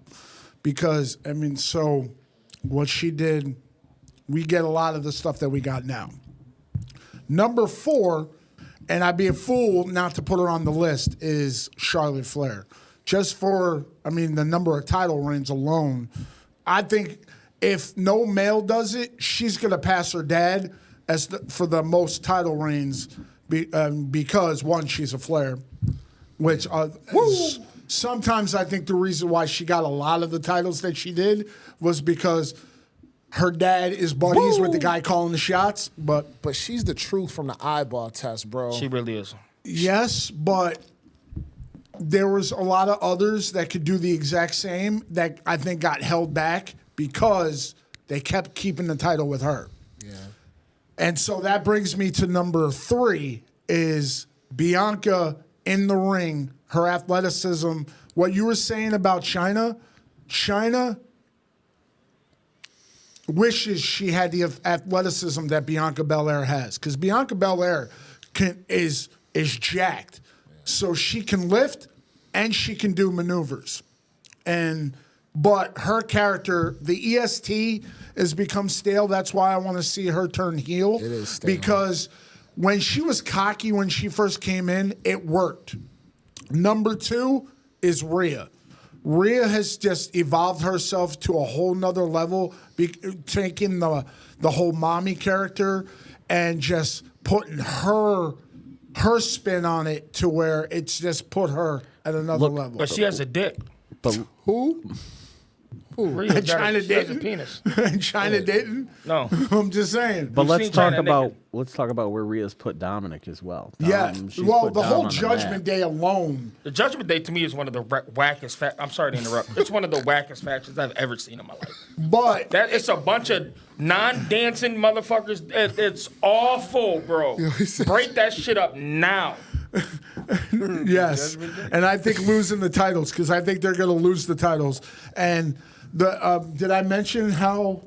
Because, so what she did, we get a lot of the stuff that we got now. Number 4, and I'd be a fool not to put her on the list, is Charlotte Flair. Just for, the number of title reigns alone, I think if no male does it, she's going to pass her dad for the most title reigns because, one, she's a Flair, which sometimes I think the reason why she got a lot of the titles that she did was because her dad is buddies with the guy calling the shots. But she's the truth from the eyeball test, bro. She really is. Yes, but there was a lot of others that could do the exact same that I think got held back because they kept keeping the title with her. Yeah. And so that brings me to number 3 is Bianca in the ring, her athleticism. What you were saying about China wishes she had the athleticism that Bianca Belair has because Bianca Belair is jacked. So she can lift, and she can do maneuvers. But her character, the EST, has become stale. That's why I want to see her turn heel. It is stale. Because when she was cocky when she first came in, it worked. Number 2 is Rhea. Rhea has just evolved herself to a whole nother level, taking the whole mommy character and just putting her spin on it to where it's just put her at another level. But she has a dick. But Who? Rhea And China she has a didn't? penis. And China didn't? No. I'm just saying. But let's seen talk China about naked. where Rhea's put Dominic as well. Yeah. She's Well, put the Dom whole on the Judgment map. Day alone. The Judgment Day to me is one of the wackest. I'm sorry to interrupt. It's one of the wackest factions I've ever seen in my life. But It's a bunch of non-dancing motherfuckers. It's awful, bro. Break that shit up now. yes, and I think losing the titles because I think they're going to lose the titles. And did I mention how?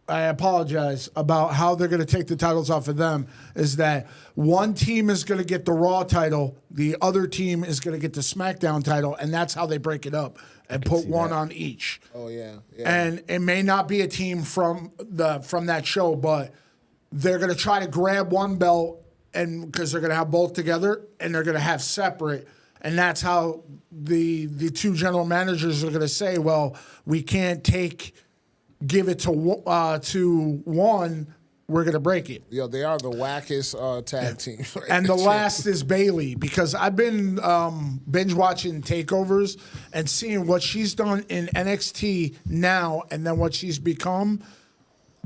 I apologize about how they're going to take the titles off of them. Is that one team is going to get the Raw title, the other team is going to get the SmackDown title, and that's how they break it up and put one on each. Oh yeah. And it may not be a team from that show, but they're going to try to grab one belt, and because they're going to have both together, and they're going to have separate, and that's how the two general managers are going to say, well, we can't give it to one. We're going to break it. Yo, they are the wackest tag team. Right? And the last is Bayley, because I've been binge watching takeovers and seeing what she's done in NXT now and then what she's become.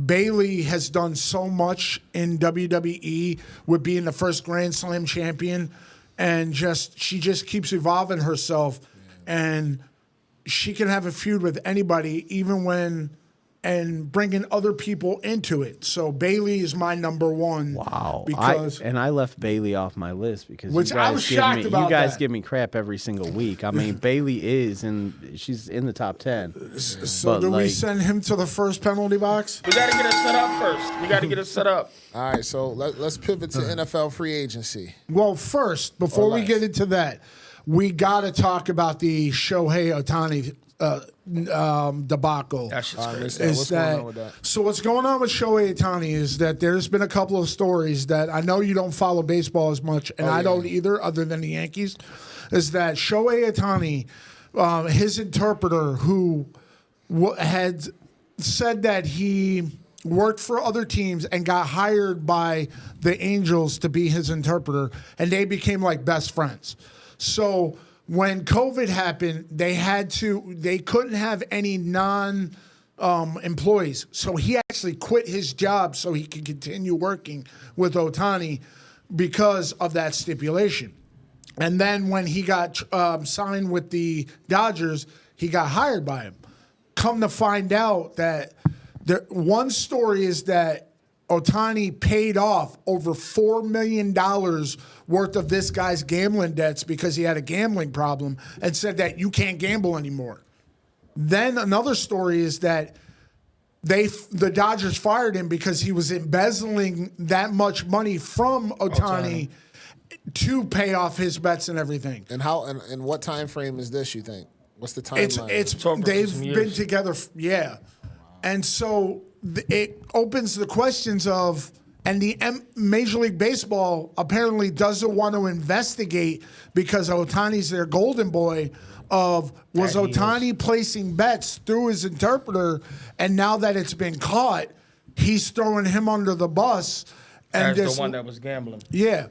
Bayley has done so much in WWE with being the first Grand Slam champion, and she just keeps evolving herself, and she can have a feud with anybody, and bringing other people into it. So Bayley is my number 1. Wow. Because I left Bayley off my list because Which I was shocked about you guys that. give me crap every single week. I mean, Bayley she's in the top 10. so but do we like- send him to the first penalty box? We got to get it set up first. We got to get it set up. All right, so let's pivot to NFL free agency. Well, first, before we less. get into that, we got to talk about the Shohei Otani debacle. That shit's I crazy. missed that. What's going on with that? So what's going on with Shohei Otani is that there's been a couple of stories that I know you don't follow baseball as much, and I don't either, other than the Yankees, is that Shohei Otani, his interpreter, who had said that he worked for other teams and got hired by the Angels to be his interpreter, and they became like best friends. So when COVID happened, they couldn't have any employees. So he actually quit his job so he could continue working with Otani because of that stipulation. And then when he got signed with the Dodgers, he got hired by him. Come to find out that one story is that Otani paid off over $4 million worth of this guy's gambling debts because he had a gambling problem, and said that you can't gamble anymore. Then another story is that the Dodgers fired him because he was embezzling that much money from Otani to pay off his bets and everything. And how and what time frame is this, you think? What's the timeline? They've been together, yeah. And so it opens the questions of, and the Major League Baseball apparently doesn't want to investigate because Otani's their golden boy was Otani placing bets through his interpreter, and now that it's been caught, he's throwing him under the bus. And As the one that was gambling. Yeah.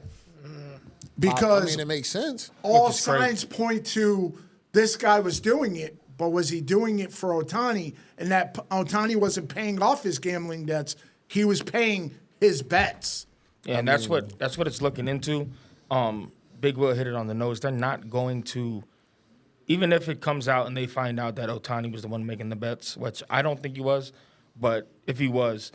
Because I mean, it makes sense. all signs point to this guy was doing it, but was he doing it for Otani? And that Otani wasn't paying off his gambling debts; he was paying his bets. Yeah, and that's what it's looking into. Big Will hit it on the nose. They're not going to, even if it comes out and they find out that Otani was the one making the bets, which I don't think he was, but if he was,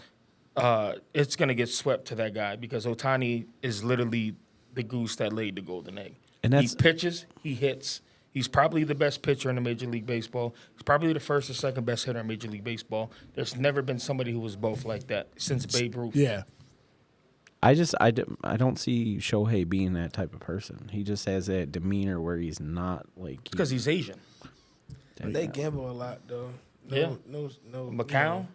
it's going to get swept to that guy because Otani is literally the goose that laid the golden egg. And he pitches, he hits. He's probably the best pitcher in the Major League Baseball. He's probably the first or second best hitter in Major League Baseball. There's never been somebody who was both like that since Babe Ruth. Yeah. I don't see Shohei being that type of person. He just has that demeanor where he's not like Because he's Asian. They gamble a lot, though. Yeah. No. Macau?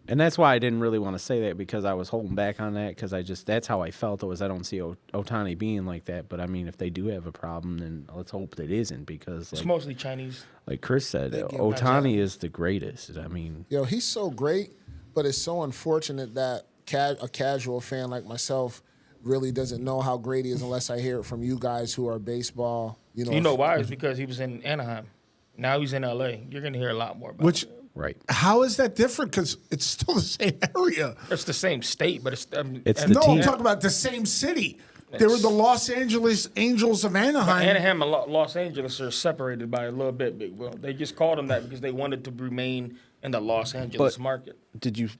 and that's why I didn't really want to say that because I was holding back on that because that's how I felt. It was I don't see Otani being like that. But I mean, if they do have a problem, then let's hope that isn't because It's mostly Chinese. Like Chris said, Otani is the greatest. I mean, he's so great, but it's so unfortunate that a casual fan like myself really doesn't know how great he is unless I hear it from you guys who are baseball. You know why? It's because he was in Anaheim. Now he's in L.A. You're going to hear a lot more about it. Right. How is that different? Because it's still the same area. It's the same state, but it's the I'm talking about the same city. They were the Los Angeles Angels of Anaheim. Anaheim and Los Angeles are separated by a little bit, Big Will. They just called them that because they wanted to remain in the Los Angeles market.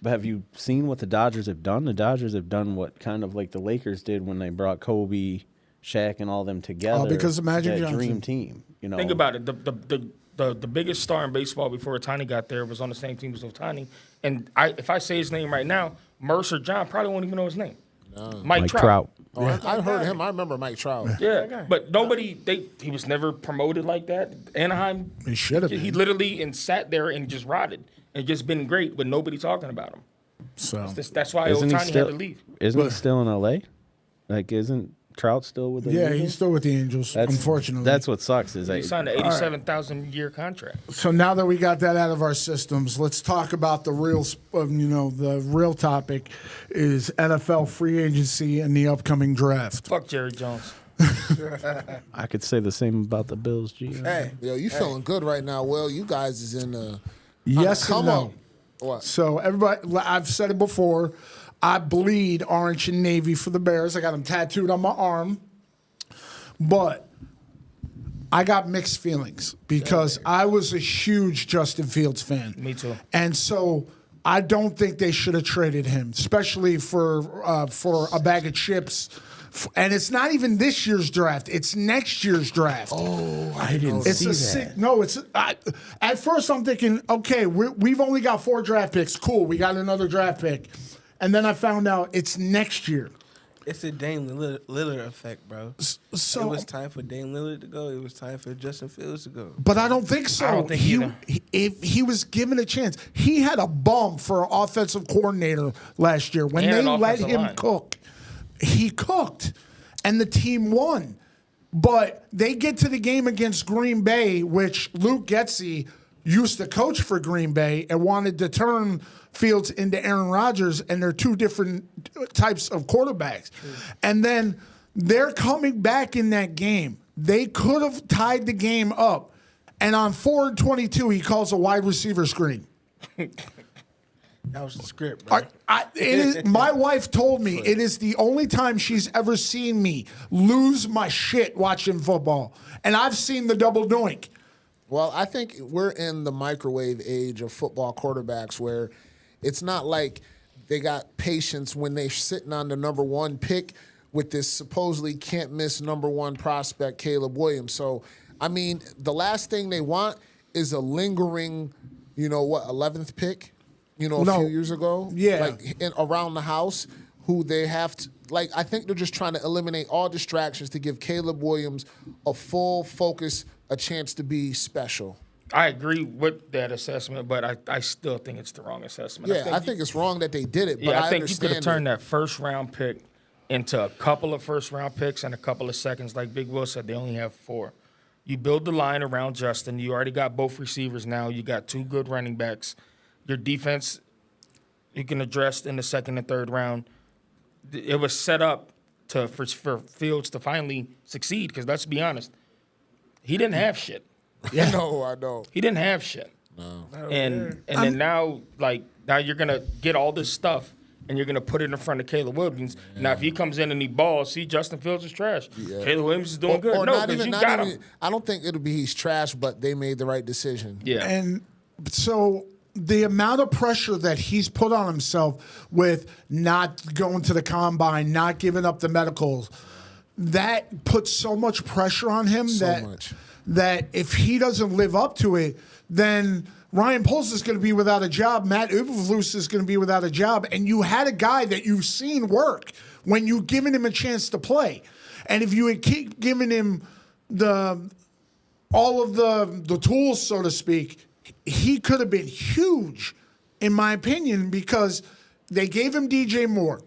Have you seen what the Dodgers have done? The Dodgers have done what kind of like the Lakers did when they brought Kobe, Shaq, and all them together. Because of Magic that Johnson. Dream Team. You know, Think about it. The biggest star in baseball before Otani got there was on the same team as Otani. And if I say his name right now, Mercer John probably won't even know his name. No. Mike Trout. Oh, I heard him. I remember Mike Trout. Yeah, but he was never promoted like that. Anaheim, he should have. He literally sat there and just rotted and just been great, but nobody talking about him. So that's why Otani had to leave. Isn't he still in L.A.? Like, isn't Trout still with the Angels? Yeah, he's still with the Angels, unfortunately. That's what sucks. Is he signed an $87,000-year contract. So now that we got that out of our systems, let's talk about the real topic is NFL free agency and the upcoming draft. Fuck Jerry Jones. I could say the same about the Bills, G. Hey, you feeling good right now, Will? You guys is in the yes and no. What? So everybody, I've said it before. I bleed orange and navy for the Bears. I got them tattooed on my arm. But I got mixed feelings because I was a huge Justin Fields fan. Me too. And so I don't think they should have traded him, especially for a bag of chips. And it's not even this year's draft; it's next year's draft. Oh, I didn't see that. No, it's. At first, I'm thinking, okay, we've only got 4 draft picks. Cool, we got another draft pick. And then I found out it's next year. It's a Dame Lillard effect, bro. So it was time for Dame Lillard to go. It was time for Justin Fields to go. But I don't think so. I don't think either. If he was given a chance, he had a bum for an offensive coordinator last year. When they let him cook, he cooked, and the team won. But they get to the game against Green Bay, which Luke Getsy used to coach for Green Bay and wanted to turn Fields into Aaron Rodgers, and they're two different types of quarterbacks. And then they're coming back in that game. They could have tied the game up. And on 4-22, he calls a wide receiver screen. That was the script, bro. My wife told me it is the only time she's ever seen me lose my shit watching football. And I've seen the double doink. Well, I think we're in the microwave age of football quarterbacks where it's not like they got patience when they're sitting on the number 1 pick with this supposedly can't miss number 1 prospect, Caleb Williams. So, I mean, the last thing they want is a lingering, 11th pick, a few years ago? Yeah. Like around the house, who they have to, I think they're just trying to eliminate all distractions to give Caleb Williams a full focus, a chance to be special. I agree with that assessment, but I still think it's the wrong assessment. Yeah, I think it's wrong that they did it, but I think you understand could have turned that first-round pick into a couple of first-round picks and a couple of seconds. Like Big Will said, they only have 4. You build the line around Justin. You already got both receivers now. You got 2 good running backs. Your defense, you can address in the second and third round. It was set up for Fields to finally succeed because let's be honest, he didn't have shit. Yeah, I know. He didn't have shit. No. And then now you're gonna get all this stuff and you're gonna put it in front of Caleb Williams. Yeah. Now if he comes in and he balls, see Justin Fields is trash. Yeah. Caleb Williams is doing good. Or no, because you got him. I don't think it'll be he's trash, but they made the right decision. Yeah. And so the amount of pressure that he's put on himself with not going to the combine, not giving up the medicals, that puts so much pressure on him that if he doesn't live up to it, then Ryan Poles is going to be without a job. Matt Eberflus is going to be without a job. And you had a guy that you've seen work when you've given him a chance to play. And if you had keep giving him all of the tools, so to speak, he could have been huge, in my opinion, because they gave him DJ Moore.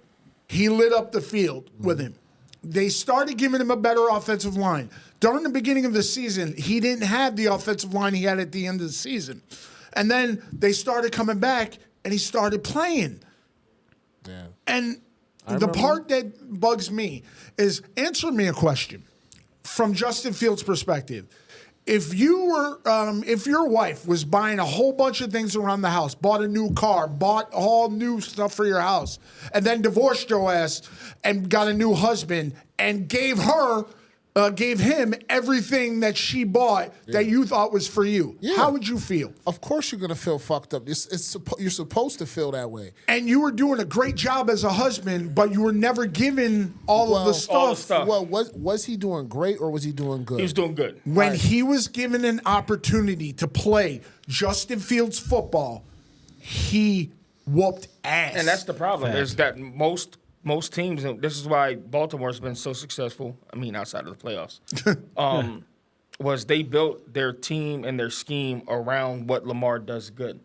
He lit up the field with him. They started giving him a better offensive line. During the beginning of the season, he didn't have the offensive line he had at the end of the season. And then they started coming back, and he started playing. Yeah. And the part that bugs me is, answer me a question from Justin Fields' perspective. If you were, if your wife was buying a whole bunch of things around the house, bought a new car, bought all new stuff for your house, and then divorced your ass and got a new husband and gave him everything that she bought that you thought was for you, how would you feel? Of course you're going to feel fucked up. You're supposed to feel that way. And you were doing a great job as a husband, but you were never given all of the stuff. Well, was he doing great or was he doing good? He was doing good. When he was given an opportunity to play Justin Fields football, he whooped ass. And that's the problem, is that most teams, and this is why Baltimore's been so successful, I mean, outside of the playoffs, was they built their team and their scheme around what Lamar does good.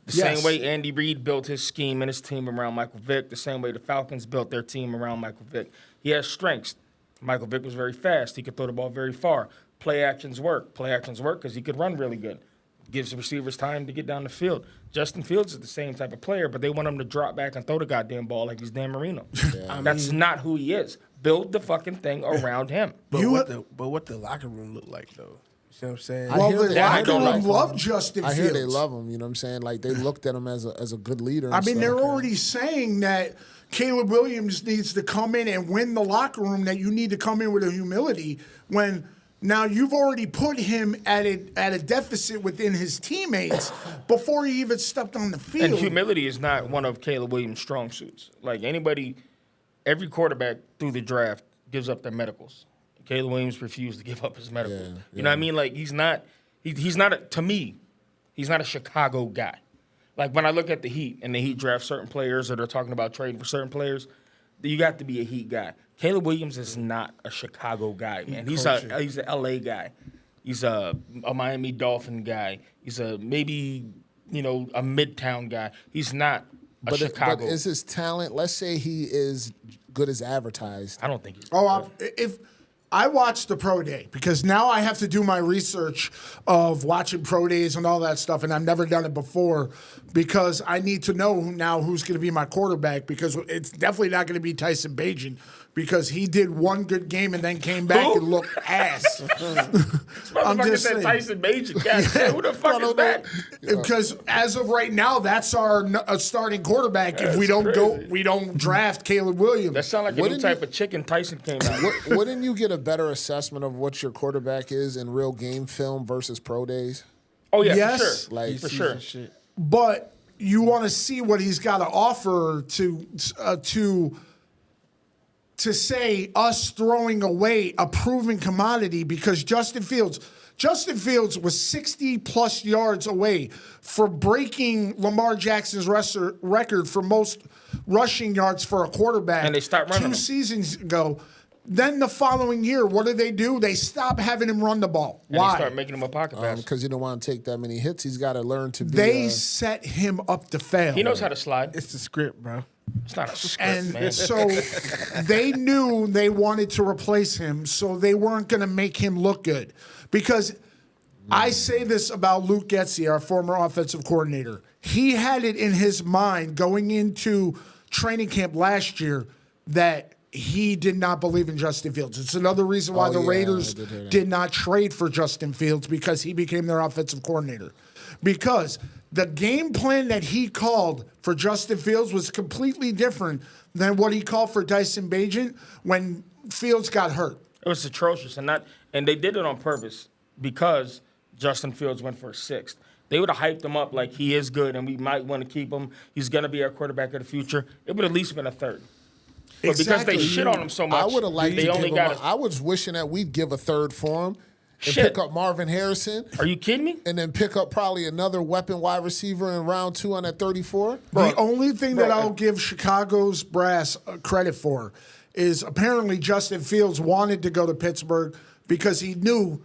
The same way Andy Reid built his scheme and his team around Michael Vick, the same way the Falcons built their team around Michael Vick. He has strengths. Michael Vick was very fast. He could throw the ball very far. Play actions work. Play actions work because he could run really good. Gives the receivers time to get down the field. Justin Fields is the same type of player, but they want him to drop back and throw the goddamn ball like he's Dan Marino. That's not who he is. Build the fucking thing around him. But what the locker room look like, though? You see what I'm saying? Well, the locker room loved Justin Fields. I hear they love him, you know what I'm saying? Like, they looked at him as a good leader. I mean, they're already saying that Caleb Williams needs to come in and win the locker room, that you need to come in with a humility when now you've already put him at a deficit within his teammates before he even stepped on the field. And humility is not one of Caleb Williams' strong suits. Like every quarterback through the draft gives up their medicals. Caleb Williams refused to give up his medicals. You know what I mean? Like he's not to me, he's not a Chicago guy. Like when I look at the Heat and the Heat draft certain players or they're talking about trading for certain players, you got to be a Heat guy. Caleb Williams is not a Chicago guy, man. He's an LA guy. He's a Miami Dolphin guy. He's maybe a Midtown guy. He's not a Chicago. But is his talent, let's say he is good as advertised. I don't think he's if I watched the pro day, because now I have to do my research of watching pro days and all that stuff, and I've never done it before because I need to know now who's going to be my quarterback, because it's definitely not going to be Tyson Bagent, because he did one good game and then came back and looked ass. I'm just saying. Tyson Bagent. Who the fuck is that? Because as of right now, that's our starting quarterback. If we don't draft Caleb Williams. That sounds like a new type of chicken Tyson came out. Wouldn't you get a better assessment of what your quarterback is in real game film versus pro days? Oh yeah, yes, for sure. But you want to see what he's got to offer to say us throwing away a proven commodity, because Justin Fields was 60-plus yards away for breaking Lamar Jackson's record for most rushing yards for a quarterback. And they stopped running 2 seasons ago. Then the following year, what do? They stop having him run the ball. And Why? they start making him a pocket pass. Because you don't want to take that many hits. He's got to learn to be. They set him up to fail. He knows how to slide. It's the script, bro. It's not a script, And man. so they knew they wanted to replace him, so they weren't going to make him look good. Because I say this about Luke Getsy, our former offensive coordinator. He had it in his mind going into training camp last year that he did not believe in Justin Fields. It's another reason why the Raiders did not trade for Justin Fields, because he became their offensive coordinator. Because the game plan that he called for Justin Fields was completely different than what he called for Tyson Bagent when Fields got hurt. It was atrocious, and they did it on purpose because Justin Fields went for a 6th. They would have hyped him up like he is good and we might want to keep him. He's going to be our quarterback of the future. It would at least been a 3rd. But because they shit on him so much, I would have liked they to only give got him I was wishing that we'd give a 3rd for him. and Shit. pick up Marvin Harrison, Are you kidding me? and then pick up probably another weapon wide receiver in round 2 on that 34. The only thing that I'll give Chicago's brass credit for is apparently Justin Fields wanted to go to Pittsburgh because he knew,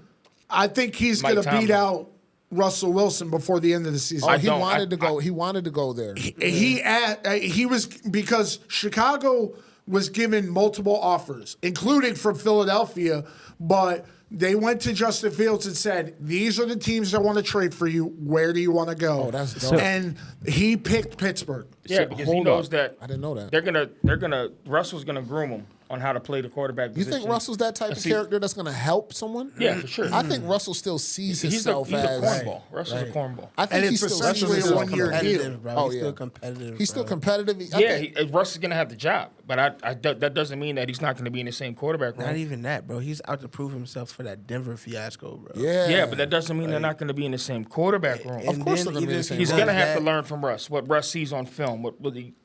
I think he's going to beat out Russell Wilson before the end of the season. Oh, he wanted to go. He wanted to go there. He was, because Chicago was given multiple offers, including from Philadelphia, but they went to Justin Fields and said, these are the teams that want to trade for you. Where do you want to go? Oh, that's dope. And he picked Pittsburgh. Yeah, because he knows that I didn't know that. Russell's gonna groom him on how to play the quarterback You position. think Russell's that type of character that's going to help someone? Yeah, for sure. I think Russell still sees He's a himself as cornball. Russell's a cornball. I think And he's it's still essentially sees a himself one-year deal. Competitive, bro. Oh, He's yeah. still competitive. He's still bro. competitive. Russ is gonna have the job, but that doesn't mean that he's not gonna be in the same quarterback room. Not even that, bro. He's out to prove himself for that Denver fiasco, bro. Yeah, but that doesn't mean they're not gonna be in the same quarterback room. Of course they're gonna be in the same He's room. gonna have to learn from Russ what Russ sees on film, what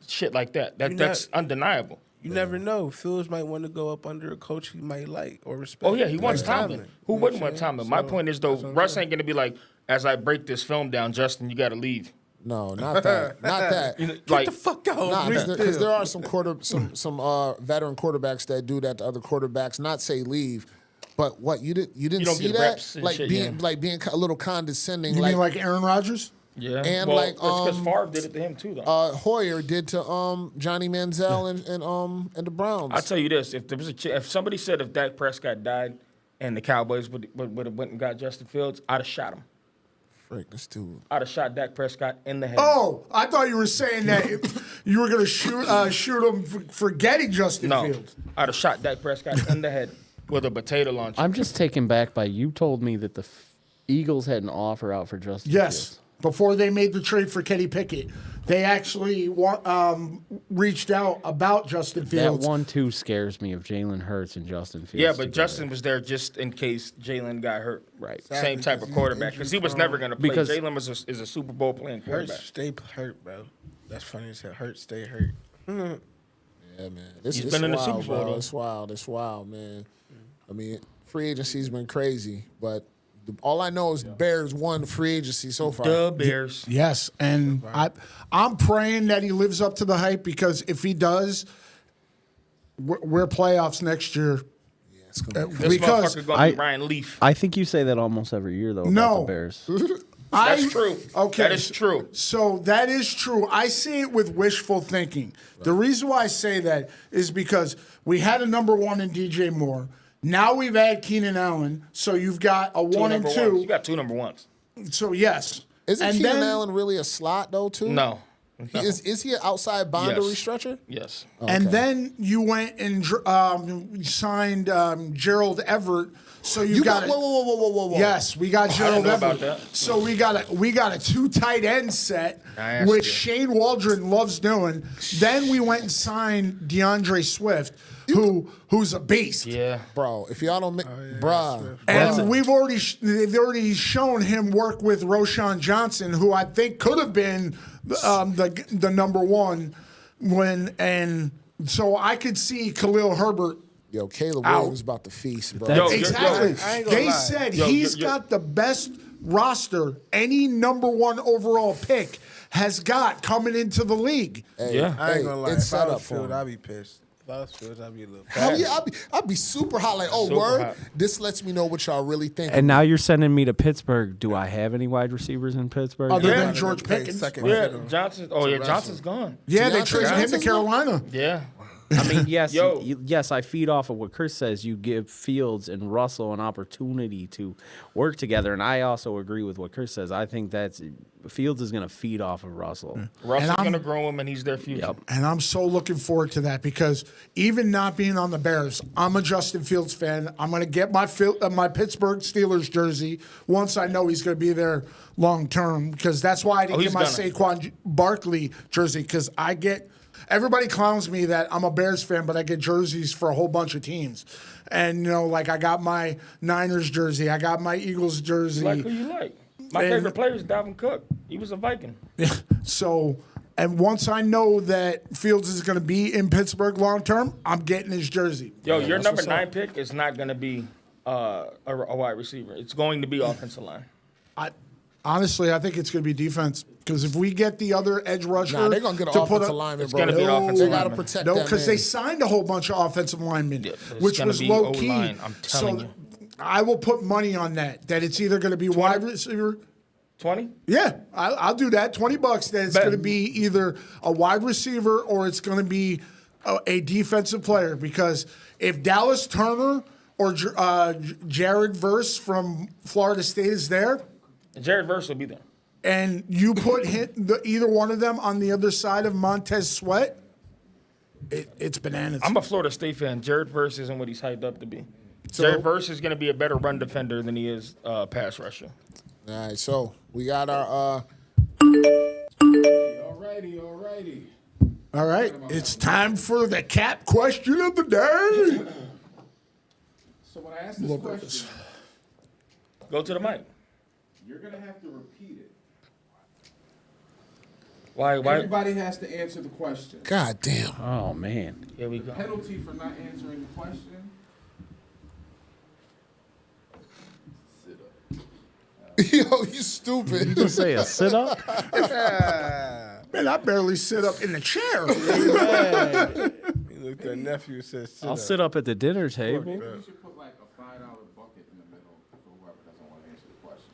shit like that. That's undeniable. You never know. Fields might want to go up under a coach he might like or respect. Oh yeah, he wants Like Tomlin. Who You know wouldn't what want I'm Tomlin? saying? My So, point is though, that's what I'm Russ saying. ain't gonna be like, as I break this film down, Justin, you got to leave. No, not that. Not that. Like, Get the fuck out. Nah, Real because deal. there are some veteran quarterbacks that do that to other quarterbacks. Not say leave, but what you didn't don't see get that reps and like shit, being yeah. like being a little condescending. You mean like Aaron Rodgers? yeah, And well, like, because Favre did it to him too, though. Hoyer did to Johnny Manziel and the Browns. I'll tell you this: if there was if somebody said if Dak Prescott died and the Cowboys would have went and got Justin Fields, I'd have shot him. Frick, this dude. I'd have shot Dak Prescott in the head. Oh, I thought you were saying that you were going to shoot him for getting Justin no, Fields. I'd have shot Dak Prescott in the head with a potato launcher. I'm just taken back by you told me that the Eagles had an offer out for Justin Yes. Fields. Before they made the trade for Kenny Pickett, they actually reached out about Justin That Fields. 1-2 scares me of Jalen Hurts and Justin Fields. yeah, but together. Justin was there just in case Jalen got hurt. Right. Same type of quarterback because he was never going to play. Because- Jalen is a Super Bowl playing quarterback. Hurt, stay hurt, bro. That's funny as hell. Hurt, stay hurt. Yeah, man. This He's is been in the wild, Super Bowl, bro. though. It's wild. It's wild, man. I mean, free agency's been crazy, but all I know is the Bears won the free agency so far. The Bears. Yes, and I'm praying that he lives up to the hype because if he does, we're playoffs next year. Yeah, it's gonna be This Because motherfucker going to be Ryan Leaf. I think you say that almost every year though. About No. the Bears. That's true. Okay. That is true. So that is true. I see it with wishful thinking. The reason why I say that is because we had a number one in DJ Moore. Now we've had Keenan Allen. So you've got a Two 1 and number ones. 2. You got two number ones. So yes. Isn't And Keenan then- Allen really a slot though too? No. Is he an outside boundary Yes. stretcher? Yes. And then you went and signed Gerald Everett. So you got whoa. Yes, we got Gerald know about Everett. that. So we got a 2 tight end set, I asked which you. Shane Waldron loves doing. Then we went and signed DeAndre Swift, who's a beast. Yeah. Bro, if y'all don't, bruh. And they've already shown him work with Roshan Johnson, who I think could have been the number one and so I could see Khalil Herbert. Yo, Caleb Out. Williams about to feast, bro. Yo, Exactly. I ain't gonna They lie. said Yo, he's yo. got the best roster any number one overall pick has got coming into the league. Hey, Yeah. I ain't hey, gonna lie. it's If set I up was for Field, him. I'd be pissed. If I was Field, I'd be a little Hell yeah, I'd be super hot. Like, oh, Super word. hot. This lets me know what y'all really think. And now you're sending me to Pittsburgh. Do I have any wide receivers in Pittsburgh? Other Yeah. than George Pickens. Second Yeah. fiddle. Johnson. Oh, yeah. Johnson's gone. Yeah, they Deontay traded him to Johnson's Carolina. Yeah. I mean, yes, Yo. yes. I feed off of what Chris says. You give Fields and Russell an opportunity to work together, and I also agree with what Chris says. I think that's Fields is going to feed off of Russell. Russell's I'm- going to grow him, and he's their future. Yep. And I'm so looking forward to that because even not being on the Bears, I'm a Justin Fields fan. I'm going to get my Pittsburgh Steelers jersey once I know he's going to be there long term because that's why I didn't Oh, get he's my gonna. Saquon Barkley jersey because everybody clowns me that I'm a Bears fan, but I get jerseys for a whole bunch of teams. And, like I got my Niners jersey. I got my Eagles jersey. Like who you like. My And- favorite player is Dalvin Cook. He was a Viking. So, and once I know that Fields is going to be in Pittsburgh long term, I'm getting his jersey. Yo, your that's number what's 9 up. pick is not going to be a wide receiver. It's going to be offensive line. Honestly, I think it's going to be defense because if we get the other edge rusher, they're gonna get an offensive lineman, bro. It's gonna be an offensive They gotta lineman. protect No, that because man. they signed a whole bunch of offensive linemen, which gonna was be low key. O-line, I'm telling you. I will put money on that it's either going to be wide receiver. 20? Yeah, I'll do that. $20. That it's Bet. going to be either a wide receiver or it's going to be a defensive player. Because if Dallas Turner or Jared Verse from Florida State is there, Jared Verse will be there. and you put either one of them on the other side of Montez Sweat, it's bananas. I'm a Florida State fan. Jared Verse isn't what he's hyped up to be. Jared Verse is going to be a better run defender than he is pass rusher. All right, so we got our. Alrighty. All right, it's time for the cap question of the day. So when I ask this question, Go to the mic. you're gonna have to repeat it. Why? Everybody has to answer the question. God damn. Oh man. Here we go. Penalty for not answering the question. Sit up. Yo, you stupid. You just say a sit up? Man, I barely sit up in the chair. He looked at nephew and said, I'll sit up at the dinner table. You should put like a $5 bucket in the middle for whoever doesn't want to answer the question.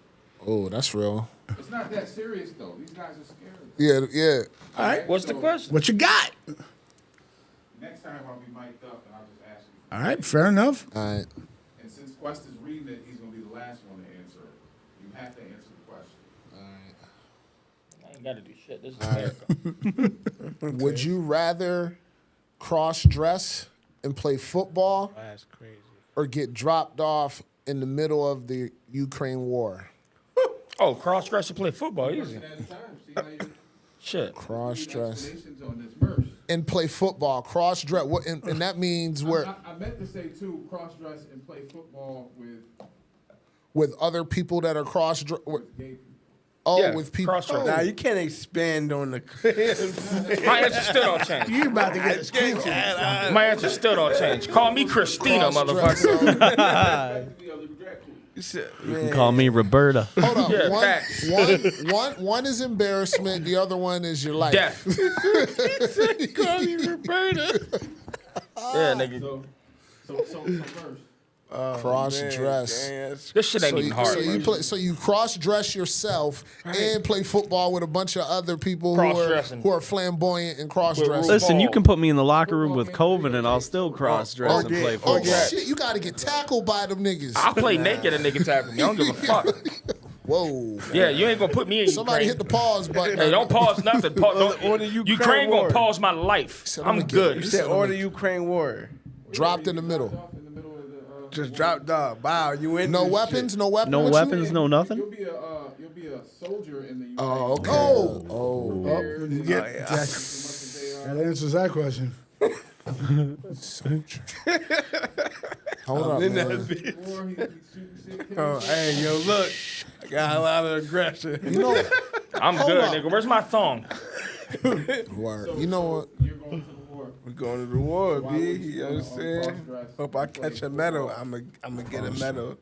Oh, that's real. It's not that serious though. These guys are scared. Yeah. All right, What's the question? what you got? Next time I'll be mic'd up and I'll just ask you. All right, fair enough. All right. And since Quest is reading it, he's gonna be the last one to answer it. You have to answer the question. I ain't got to do shit. This is America. Would you rather cross-dress and play football That's crazy. or get dropped off in the middle of the Ukraine war? Oh, cross-dress and play football. Easy. At a time, see how you Shit. Cross-dress explanations on this verse. and play football. Cross-dress, and that means where I meant to say too, cross-dress and play football with other people that are cross-dress. gay. Oh, Yeah, with people. cross-dress. Now you can't expand on the. My answer still don't change. You about to get us killed. My answer still don't change. Call me Christina, Cross-dress. motherfucker. You can call me Roberta. Hold up. Yeah, one, facts. one is embarrassment. The other one is your life. Death. Call me Roberta. Yeah, nigga. So first. Cross-dress. This shit ain't even hard. So you cross-dress yourself and play football with a bunch of other people Cross-dressing. who are flamboyant and cross-dressing. Listen, you can put me in the locker room with Coven and I'll still cross dress and play Oh football. shit! You got to get tackled by them niggas. I'll play naked and nigga tackle me. I don't give a fuck. Whoa! Yeah, you ain't gonna put me in Somebody Ukraine. hit the pause button. Hey, don't pause nothing. Order Ukraine Ukraine war. gonna pause my life. said, I'm "I'ma get good. it." You said order Ukraine war. Dropped in the middle. Just drop dog. Wow, you in No this weapons. shit. No weapons. No with you? weapons, no nothing? You'll be a soldier in the Ukraine. Oh, okay. Oh, that answers that question. Hold up, In that man. bitch. War, he's shooting shit. Oh, hey, yo, look. I got a lot of aggression. You know, I'm Hold good, up. nigga. Where's my thong? word. You know what? You're going to the war. We going to the war, Why B. would You you know what I'm saying? cross-dress Hope I and play catch a medal. football? I'm a get a medal.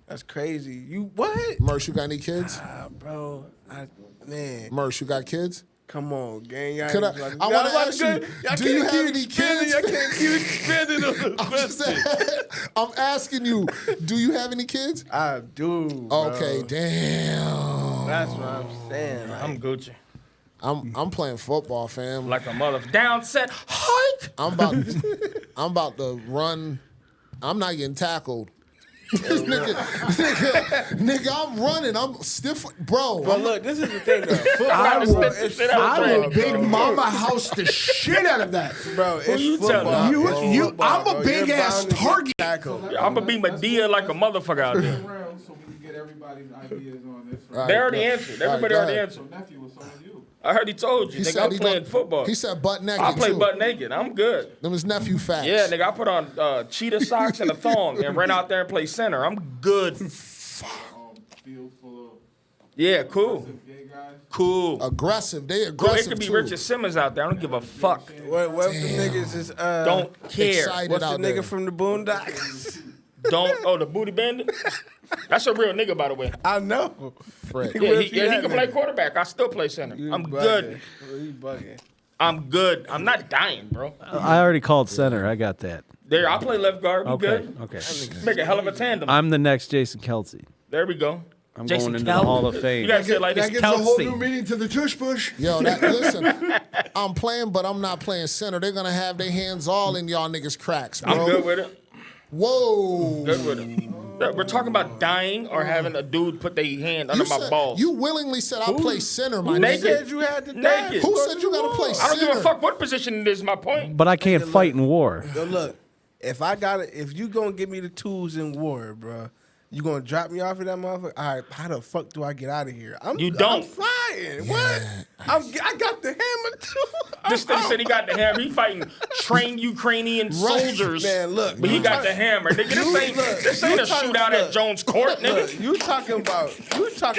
That's crazy. You what? Mersh, you got any kids? Bro, man. Mersh, you got kids? Come on, gang. Y'all Could I- ain't about I wanna y'all ask about you, to- y'all do you can't have keep any expanding- kids? Y'all can't keep expanding on the I'm just saying, I'm asking you, do you have any kids? I do. Bro. Okay, damn. That's what I'm saying. Like, I'm Gucci. I'm playing football, fam. Like a mother. Down, set, hike. I'm about to run. I'm not getting tackled. nigga, I'm running. I'm stiff, bro. but look, this is the thing though. I Football, will, it's I I will football, Big bro. Mama house the shit out of that. Bro, it's you football. telling? You- Football, I'm a bro. big You're ass bound to get target. tackled. I'm gonna be Medea like a motherfucker out there. Around so we can get everybody's ideas on this. All right, They already go- answered. all right, Everybody go already ahead. answered. So nephew was on you. I heard he told you. He Nigga, said I'm he playing don't- football. He said butt naked. I play too. butt naked. I'm good. Them is nephew facts. Yeah, nigga, I put on cheetah socks and a thong and ran out there and play center. I'm good. Field full of Yeah, cool. gay guys. Cool. Aggressive. They Cool. It aggressive could be too. Richard Simmons out there. I don't give a fuck. What if the niggas is Don't care. Excited what's the out nigga there. from the Boondocks? The booty bandit? That's a real nigga, by the way. I know. Fred. Yeah, he can play quarterback. I still play center. I'm good. You bugging. I'm good. I'm not dying, bro. I already called center. I got that. There, I play left guard. We good? Okay. Make a hell of a tandem. I'm the next Jason Kelsey. There we go. I'm Jason going into Kelce. the Hall of Fame. You gotta say it like this. That gives a whole Kelsey. new meaning to the tush push. Yo, listen, I'm playing, but I'm not playing center. They're gonna have their hands all in y'all niggas' cracks, bro. I'm good with it. Whoa. Good with it. We're talking about dying or having a dude put their hand under my balls. You willingly said I play center, my Naked. nigga. Said you had to die. Naked. Who said you gotta play I center? don't give a fuck what position it is. My point. But I can't fight in war. Yo, look, if you gonna give me the tools in war, bro, you gonna drop me off of that motherfucker? All right, how the fuck do I get out of here? You don't. I'm flying. What? I got the hammer too. This thing said he got the hammer. He fighting trained Ukrainian soldiers. Man, look, But he got the hammer. Nigga, this ain't a shootout at Jones Court, nigga. Look, you talking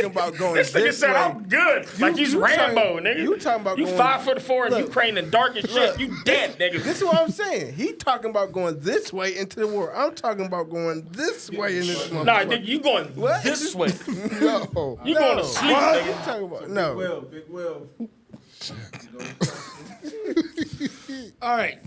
about going This nigga said way. I'm good. Like he's you Rambo, talking- nigga. you talking about you going- 5'4" in Look, Ukraine and dark as shit. You dead, nigga. This is what I'm saying. He talking about going this way into the war. I'm talking about going this way in this motherfucker. Nah, nigga, you going What? this way. Yo. You going to sleep, What? nigga. You talking about no? Big Will. All right.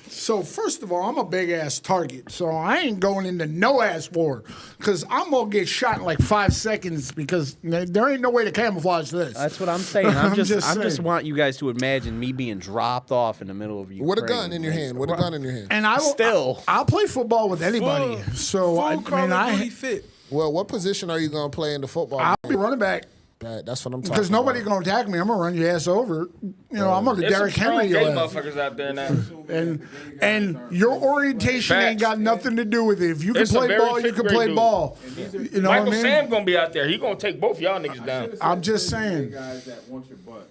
So first of all, I'm a big ass target, so I ain't going into no ass war because I'm gonna get shot in like 5 seconds because there ain't no way to camouflage this. That's what I'm saying. I I'm just saying. want you guys to imagine me being dropped off in the middle of Ukraine. With a gun in your hand. With a gun in your hand. And I will, Still. I'll play football with anybody. So I mean, I fit. Well, what position are you gonna play in the football I'll game? be running back That's what I'm talking because about. nobody's gonna attack me. I'm gonna run your ass over. You know, I'm gonna There's some Derrick strong Henry gay your ass. motherfuckers out there now. And your orientation ain't got nothing to do with it. If you can There's some play very ball, you fifth can grade play dudes. ball. You know Michael what I mean? Sam gonna be out there. He gonna take both y'all niggas down. I'm just saying. Guys that want your butt.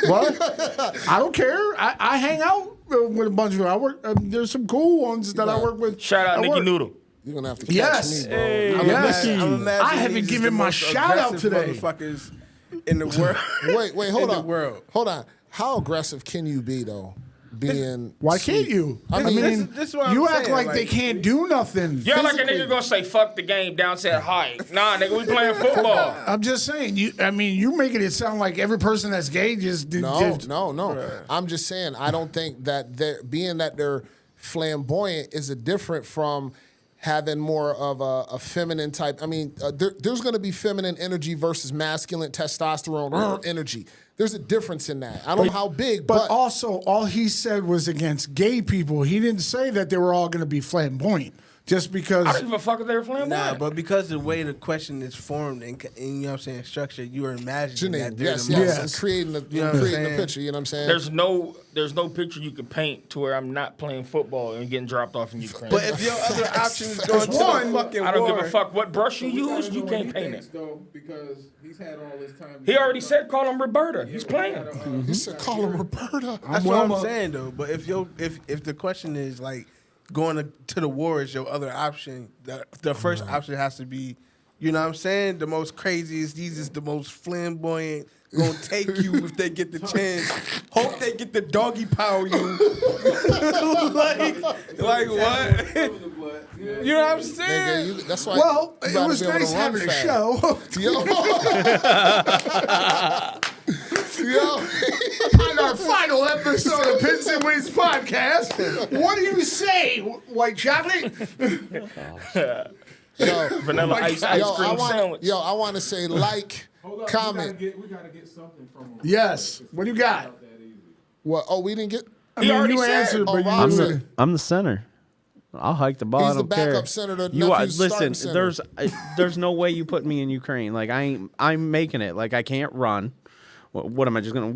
What? I don't care. I hang out with a bunch of them. I work. There's some cool ones that I work with. Shout out I Nicky work. Noodle. You're gonna have to catch Yes. me, bro. Yes. I'm I haven't given my shout out today. Motherfuckers in the world. Wait, hold in on. The world. Hold on. How aggressive can you be though? Being Why sweet? can't you? I I mean, mean, this is what I'm you act saying, like they like- can't do nothing. You're like a Physically. nigga gonna say fuck the game down said hi. Nah, nigga, we playing football. I'm just saying. You making it sound like every person that's gay just No. I'm just saying. I don't think that they're flamboyant is a different from having more of a feminine type. I mean, there's going to be feminine energy versus masculine testosterone energy. There's a difference in that. I don't know how big, But but also, all he said was against gay people. He didn't say that they were all going to be flamboyant. Just because. I don't give a fuck if they're flamboyant. Nah, but because the way the question is formed and you know what I'm saying, structured, you are imagining that they're yes, the yes, most. and creating the You know what I'm creating the saying? picture. You know what I'm saying? There's no picture you could paint to where I'm not playing football and getting dropped off in Ukraine. But if your other option is going to One, the fucking I don't war, give a fuck what brush you use, you can't paint it. Though, because he's had all this time. He already said call him Roberta. He's playing. He said, "Call him Roberta." That's what I'm saying though. But if the question is like going to the war is your other option, the first option has to be, you know what I'm saying, the most craziest. These is the most flamboyant. Gonna take you if they get the chance. Hope they get the doggy power you. like what? You know what I'm saying? Nigga, that's why. Well, you it gotta was be able to nice run having a fast. show. Yo, On our final episode of Pins and Wings podcast, what do you say, white chocolate? Vanilla ice cream sandwich. I want to say Hold up, comment. We gotta get something from him. Yes. What do you got? What? Oh, we didn't get. I mean, already you said- answered, Oh, but Rob you said- I'm the center. I'll hike the ball. He's I the don't care. backup center, the You nephew's starting listen. center. There's no way you put me in Ukraine. Like I'm making it. Like I can't run. What am I just gonna?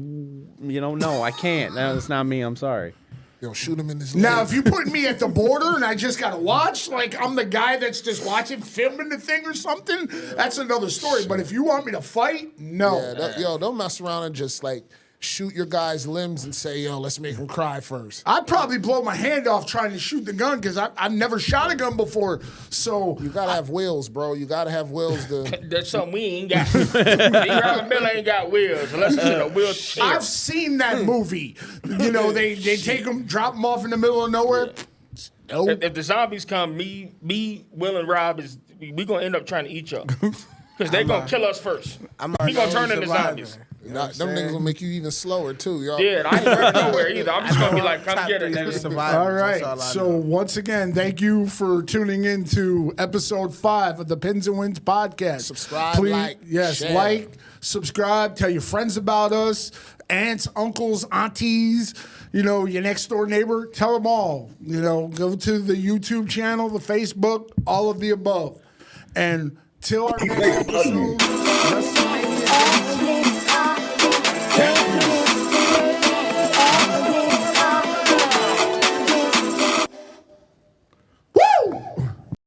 No, I can't. No, that's not me. I'm sorry. Yo, shoot him in his leg. Now, if you put me at the border and I just got to watch, like I'm the guy that's just watching, filming the thing or something, that's another story. But if you want me to fight, no. Yeah, don't mess around and just like shoot your guy's limbs and say, yo, let's make him cry first. I'd probably blow my hand off trying to shoot the gun because I've never shot a gun before. So You gotta have wheels, bro. You gotta have wheels to. That's something we ain't got. D-Robin Bill ain't got wheels unless it's in a wheelchair. I've seen that movie. They take them, drop them off in the middle of nowhere. Nope. If the zombies come, me, Will, and Rob we gonna end up trying to eat y'all because they gonna kill us first. We gonna turn into zombies. Them niggas will make you even slower too, y'all. Yeah, I ain't running nowhere either. I'm just gonna be like, come get it, nigga. All right. So once again, thank you for tuning in to episode 5 of the Pins and Wins podcast. Subscribe, like, share. like, subscribe, tell your friends about us, aunts, uncles, aunties, your next door neighbor, tell them all. Go to the YouTube channel, the Facebook, all of the above. And till our next episode, WrestleMania.